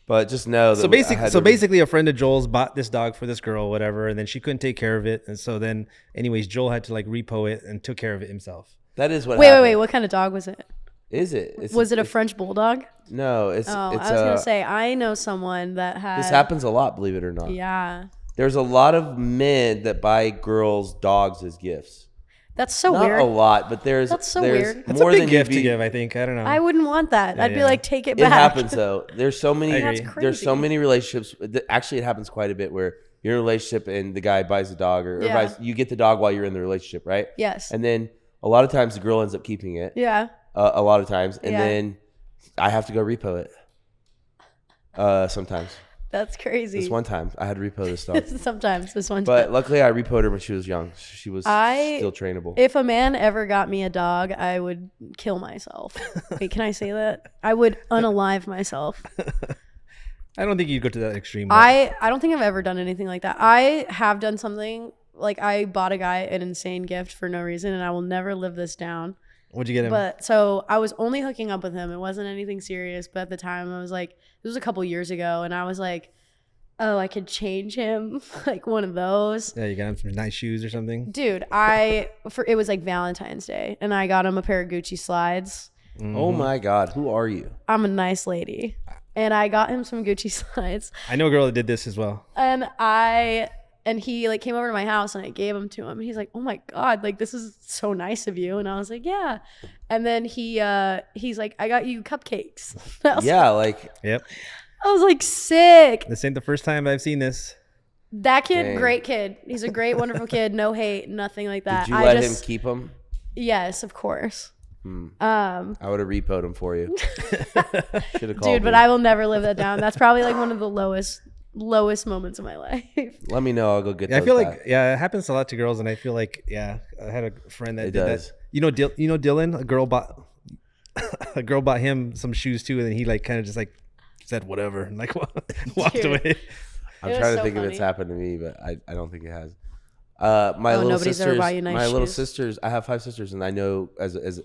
But just know that basically, a friend of Joel's bought this dog for this girl, whatever, and then she couldn't take care of it, and so then, anyways, Joel had to like repo it and took care of it himself. That is what. Wait. What kind of dog was it? Is it? Was it a French bulldog? No, it's. I was gonna say I know someone that had. This happens a lot, believe it or not. Yeah. There's a lot of men that buy girls dogs as gifts. That's so Not weird. a lot, but there's weird. That's more a big than gift to give, I think. I don't know. I wouldn't want that. I'd be like, take it back. It happens though. There's so many. That's crazy. There's so many relationships. Actually, it happens quite a bit where you're in a relationship and the guy buys a dog, or you get the dog while you're in the relationship, right? Yes. And then a lot of times the girl ends up keeping it. Yeah. A lot of times, and then I have to go repo it. Sometimes. That's crazy. This one time, I had to repo this dog. Sometimes this one time. But luckily, I repoed her when she was young. She was still trainable. If a man ever got me a dog, I would kill myself. Wait, can I say that? I would unalive myself. I don't think you'd go to that extreme. I don't think I've ever done anything like that. I have done something like I bought a guy an insane gift for no reason, and I will never live this down. What'd you get him? But so I was only hooking up with him. It wasn't anything serious. But at the time, I was like, it was a couple years ago, and I was like, oh, I could change him, like one of those. Yeah, you got him some nice shoes or something. Dude, it was like Valentine's Day, and I got him a pair of Gucci slides. Mm-hmm. Oh my God, who are you? I'm a nice lady, and I got him some Gucci slides. I know a girl that did this as well. And he like came over to my house and I gave them to him. And he's like, oh my God, like this is so nice of you. And I was like, yeah. And then he's like, I got you cupcakes. Yep. I was like, sick. This ain't the first time I've seen this. That kid, great kid. He's a great, wonderful kid. No hate, nothing like that. Did you let him keep them? Yes, of course. I would have repoed him for you. Should have called me. But I will never live that down. That's probably like one of the lowest moments of my life. Let me know. I'll go get those I feel back. like, it happens a lot to girls. And I feel like, I had a friend that did that. You know Dylan, a girl bought him some shoes too. And then he like kind of just like said whatever and like walked away. I'm trying to think if it's happened to me, but I don't think it has. My little sisters, I have 5 sisters, and I know as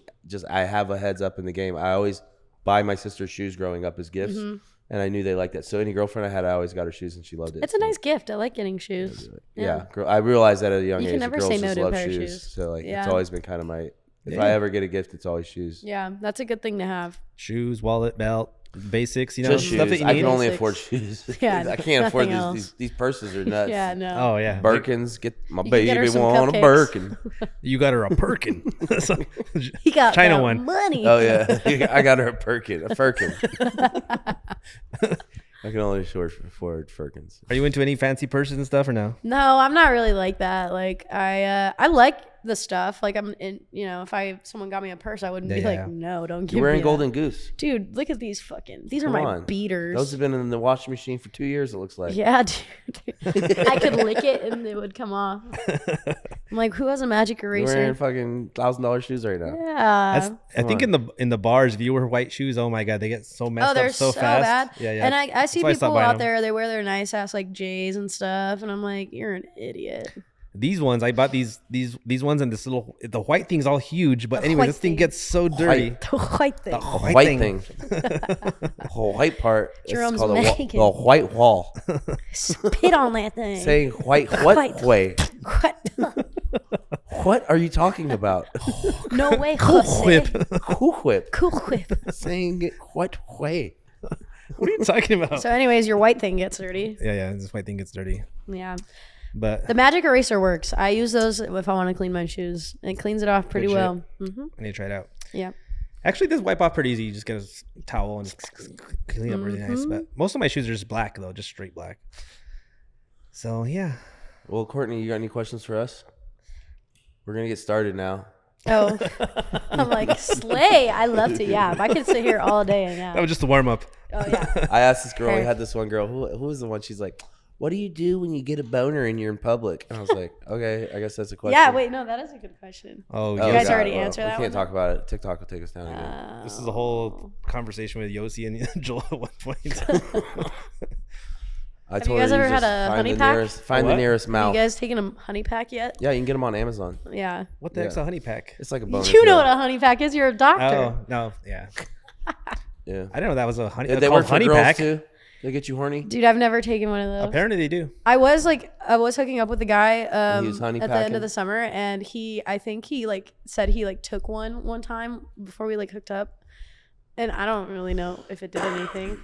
I have a heads up in the game. I always buy my sister's shoes growing up as gifts, and I knew they liked that. So any girlfriend I had, I always got her shoes, and she loved it. It's a nice gift. I like getting shoes. Yeah. I realized that at a young age. You can never say no to a pair of shoes. So like, it's always been kind of my. If I ever get a gift, it's always shoes. Yeah, that's a good thing to have. Shoes, wallet, belt. Basics, just stuff that you need. I can only afford shoes. Yeah, I can't afford these purses are nuts. Yeah, no. Oh yeah, Birkins. Get my baby want a Birkin. You got her a Birkin. He got China one. Money. Oh yeah, I got her a Birkin. A Firkin. I can only afford Firkins. Are you into any fancy purses and stuff or no? No, I'm not really like that. Like I like the stuff. Like I'm in, if someone got me a purse, I wouldn't be like, no, don't give me. You're wearing that. Golden Goose. Dude, look at these these are my beaters. Those have been in the washing machine for 2 years, it looks like. Yeah, dude. I could lick it and it would come off. I'm like, who has a magic eraser? You're wearing fucking $1,000 shoes right now. Yeah. I think in the bars, if you wear white shoes, oh my God, they get so messed up so fast. Bad. Yeah. And I see people out there, they wear their nice ass like J's and stuff, and I'm like, you're an idiot. These ones, I bought these ones, and the white thing's all huge. But anyway, this thing gets so dirty. The white thing. The white thing. The whole white part. Jerome's called the white wall. Spit on that thing. Saying white way. What are you talking about? No way. Cool whip. Cool whip. Cool whip. Saying it what way? What are you talking about? So anyways, your white thing gets dirty. Yeah, this white thing gets dirty. Yeah. But the magic eraser works. I use those if I want to clean my shoes. It cleans it off pretty well. Mm-hmm. I need to try it out. Yeah. Actually, this wipe off pretty easy. You just get a towel and clean up really nice. But most of my shoes are just black though, just straight black. So yeah. Well, Kourtney, you got any questions for us? We're gonna get started now. Oh, I'm like, slay. I love to yap. I could sit here all day and yap. That was just a warm up. Oh yeah. I asked this girl. We had this one girl. Who was the one? She's like, what do you do when you get a boner and you're in public? And I was like, okay, I guess that's a question. Yeah, wait, no, that is a good question. Oh, you guys already answered that one? We can't one? talk about it. TikTok will take us down again. This is a whole conversation with Yossi and Joel at one point. Have you guys ever had a honey pack? Find the nearest mouth. Have you guys taken a honey pack yet? Yeah, you can get them on Amazon. Yeah. What the heck's a honey pack? It's like a bonus. You know what a honey pack is? You're a doctor. Oh no, yeah. Yeah. I didn't know that was a honey. They work for honey girls pack too. They get you horny. Dude, I've never taken one of those. Apparently they do. I was hooking up with a guy He was honey at the end packing? of the summer, and I think he like said he like took one time before we like hooked up, and I don't really know if it did anything.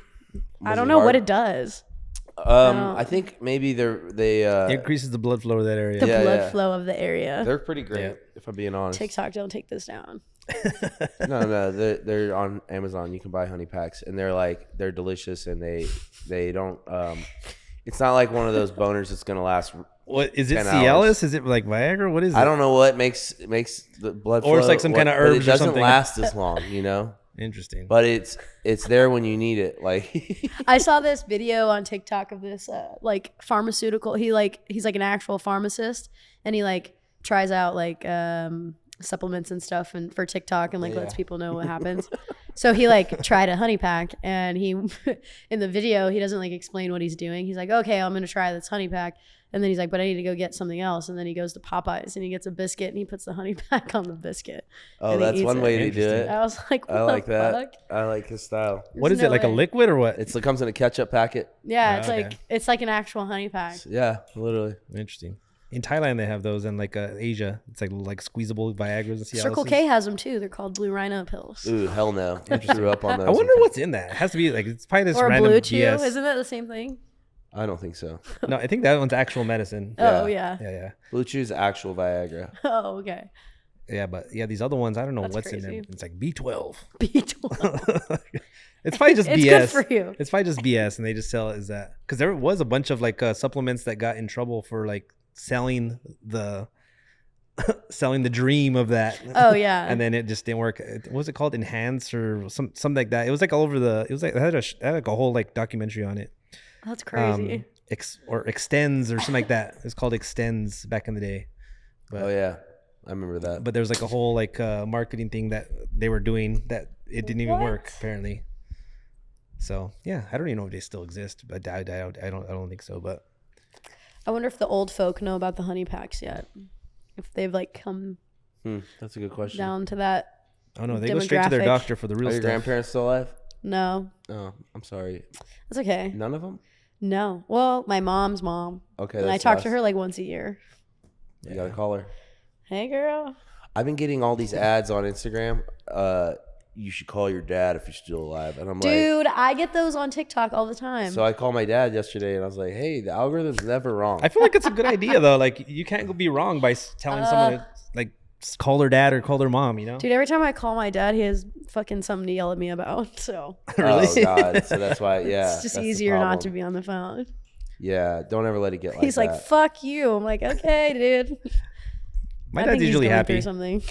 I don't know what it does. I think maybe they It increases the blood flow to that area. The blood flow of the area. They're pretty great, Yeah. if I'm being honest. TikTok, don't take this down. No, they're on Amazon. You can buy honey packs, and they're delicious, and they don't. It's not like one of those boners that's gonna last. What is it? 10 Cialis? hours. Is it like Viagra? What is it? I don't know what makes the blood flow. Or it's like some kind of herbs but or it doesn't something. last as long, you know. Interesting. But it's there when you need it. Like I saw this video on TikTok of this like pharmaceutical. He's like an actual pharmacist, and he like tries out like supplements and stuff and for TikTok and like lets people know what happens. So he like tried a honey pack, and he in the video he doesn't like explain what he's doing. He's like, okay, I'm gonna try this honey pack. And then he's like, but I need to go get something else. And then he goes to Popeyes and he gets a biscuit and he puts the honey pack on the biscuit. Oh, that's one way to do it. I was like, what I like the that. fuck? I like his style. What is There's it? Like no a way. liquid or what? It comes in a ketchup packet. Yeah, okay. it's like an actual honey pack. Yeah, literally. Interesting. In Thailand they have those, and like Asia, it's like squeezable Viagra's and Cialises. Circle K has them too. They're called Blue Rhino pills. Ooh, hell no. I grew up on those. I wonder what's in that. It has to be like it's probably this Or a random Blue Chew. BS. Isn't that the same thing? I don't think so. No, I think that one's actual medicine. Oh, yeah. Yeah. Blue Chew's actual Viagra. Oh, okay. Yeah, but yeah, these other ones, I don't know That's what's in crazy. them. It's like B12. B12. It's probably just It's BS. good for you. It's probably just BS, and they just sell it as that. Because there was a bunch of like supplements that got in trouble for like selling the dream of that. Oh, yeah. And then it just didn't work. What was it called? Enhance or something like that. It was like all over the. It was like it had like a whole like documentary on it. That's crazy. Or Extends or something like that. It was called Extends back in the day. But, Oh yeah, I remember that. But there was like a whole like marketing thing that they were doing that it didn't even work What? apparently. So yeah, I don't even know if they still exist, but I don't think so. But I wonder if the old folk know about the honey packs yet. If they've like come That's a good question. down to that. oh no, they go straight to their Demographic. doctor for the real Are your stuff. grandparents still alive? No, Oh, I'm sorry. that's okay. None of them? No. Well, my mom's mom. Okay, And I that's talk to us. her like once a year. You gotta call her. Hey, girl. I've been getting all these ads on Instagram. You should call your dad if you're still alive. And I'm Dude, I get those on TikTok all the time. like, so I called my dad yesterday and I was like, hey, the algorithm's never wrong. I feel like it's a good idea though. Like you can't be wrong by telling someone to like call their dad or call their mom. You know? Dude, every time I call my dad, he has fucking something to yell at me about. So Really? Oh, God. So that's why, yeah. it's just that's the easier not problem. to be on the phone. Yeah, don't ever let it get like He's that. like, fuck you. I'm like, okay, dude. My I dad's think he's usually going happy. through something.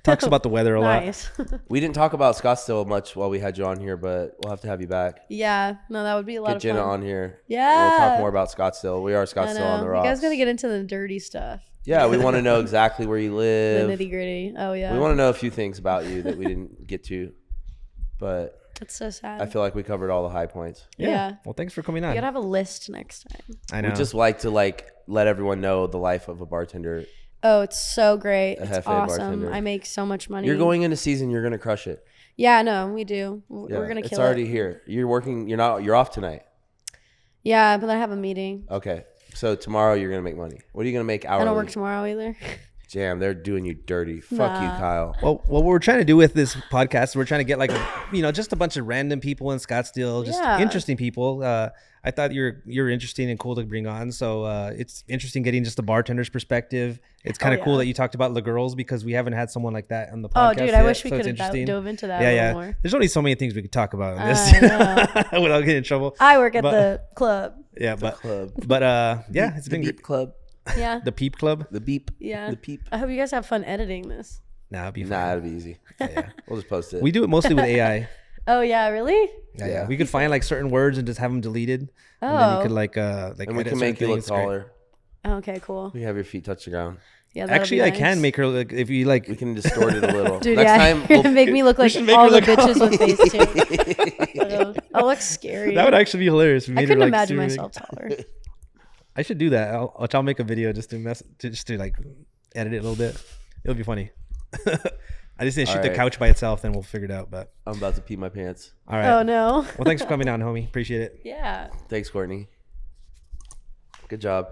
Talks about the weather a lot. Nice. We didn't talk about Scottsdale much while we had you on here, but we'll have to have you back. Yeah. No, that would be a lot Get of Jenna fun. on here. Yeah. We'll talk more about Scottsdale. We are I Scottsdale on the know. rocks. You guys got to get into the dirty stuff. Yeah, we want to know exactly where you The live. nitty gritty. Oh, yeah. We want to know a few things about you that we didn't get to, but That's so sad. I feel like we covered all the high points. Yeah. Well, thanks for coming You on. got to have a list next time. I know. We just like to let everyone know the life of a bartender. Oh, it's so great. A It's Hefe awesome. bartender. I make so much money. You're going into season, you're gonna crush it. Yeah, no, we do. Yeah, We're going to it's kill already it. here. You're working. You're off tonight. Yeah, but I have a meeting. Okay, so tomorrow you're gonna make money. What are you gonna make hourly? I don't work tomorrow either. Jam, they're doing you dirty. Fuck you, Nah. Kyle. Well, what we're trying to do with this podcast, we're trying to get like, just a bunch of random people in Scottsdale, just Yeah. interesting people. I thought you're interesting and cool to bring on. So it's interesting getting just the bartender's perspective. It's kind of cool yeah. that you talked about the girls because we haven't had someone like that on the podcast. Oh, dude, yet, I wish we so it's could have interesting. dove into that Yeah, a yeah. little more. There's only so many things we could talk about in this I without getting in trouble. I work at But- the club. Yeah, but Club. yeah, it's The been Beep Club. Yeah. the Peep Club. The Beep. Yeah. The Peep. I hope you guys have fun editing this. Nah, it'll be Nah, fine. it'll be easy. Yeah. We'll just post it. We do it mostly with AI. Oh, yeah, really? Yeah, Yeah. we could find like certain words and just have them deleted. And then you Oh. could like and we edit can make you certain look things. Great. taller. Okay, cool. We have your feet touch the ground. Yeah, that'd Actually, be I nice. can make her look if you like. We can distort it a little. Dude, Next yeah, time, you're gonna make me look like should make all her the look bitches with face too. I'll look scary. That would actually be hilarious. We I made her, couldn't like, imagine super myself taller. I should do that. I'll make a video just to like edit it a little bit. It'll be funny. I just need to shoot the Alright. couch by itself, then we'll figure it out. But I'm about to pee my pants. all right. Oh no. Well, thanks for coming down, homie. Appreciate it. Yeah. Thanks, Kourtney. Good job.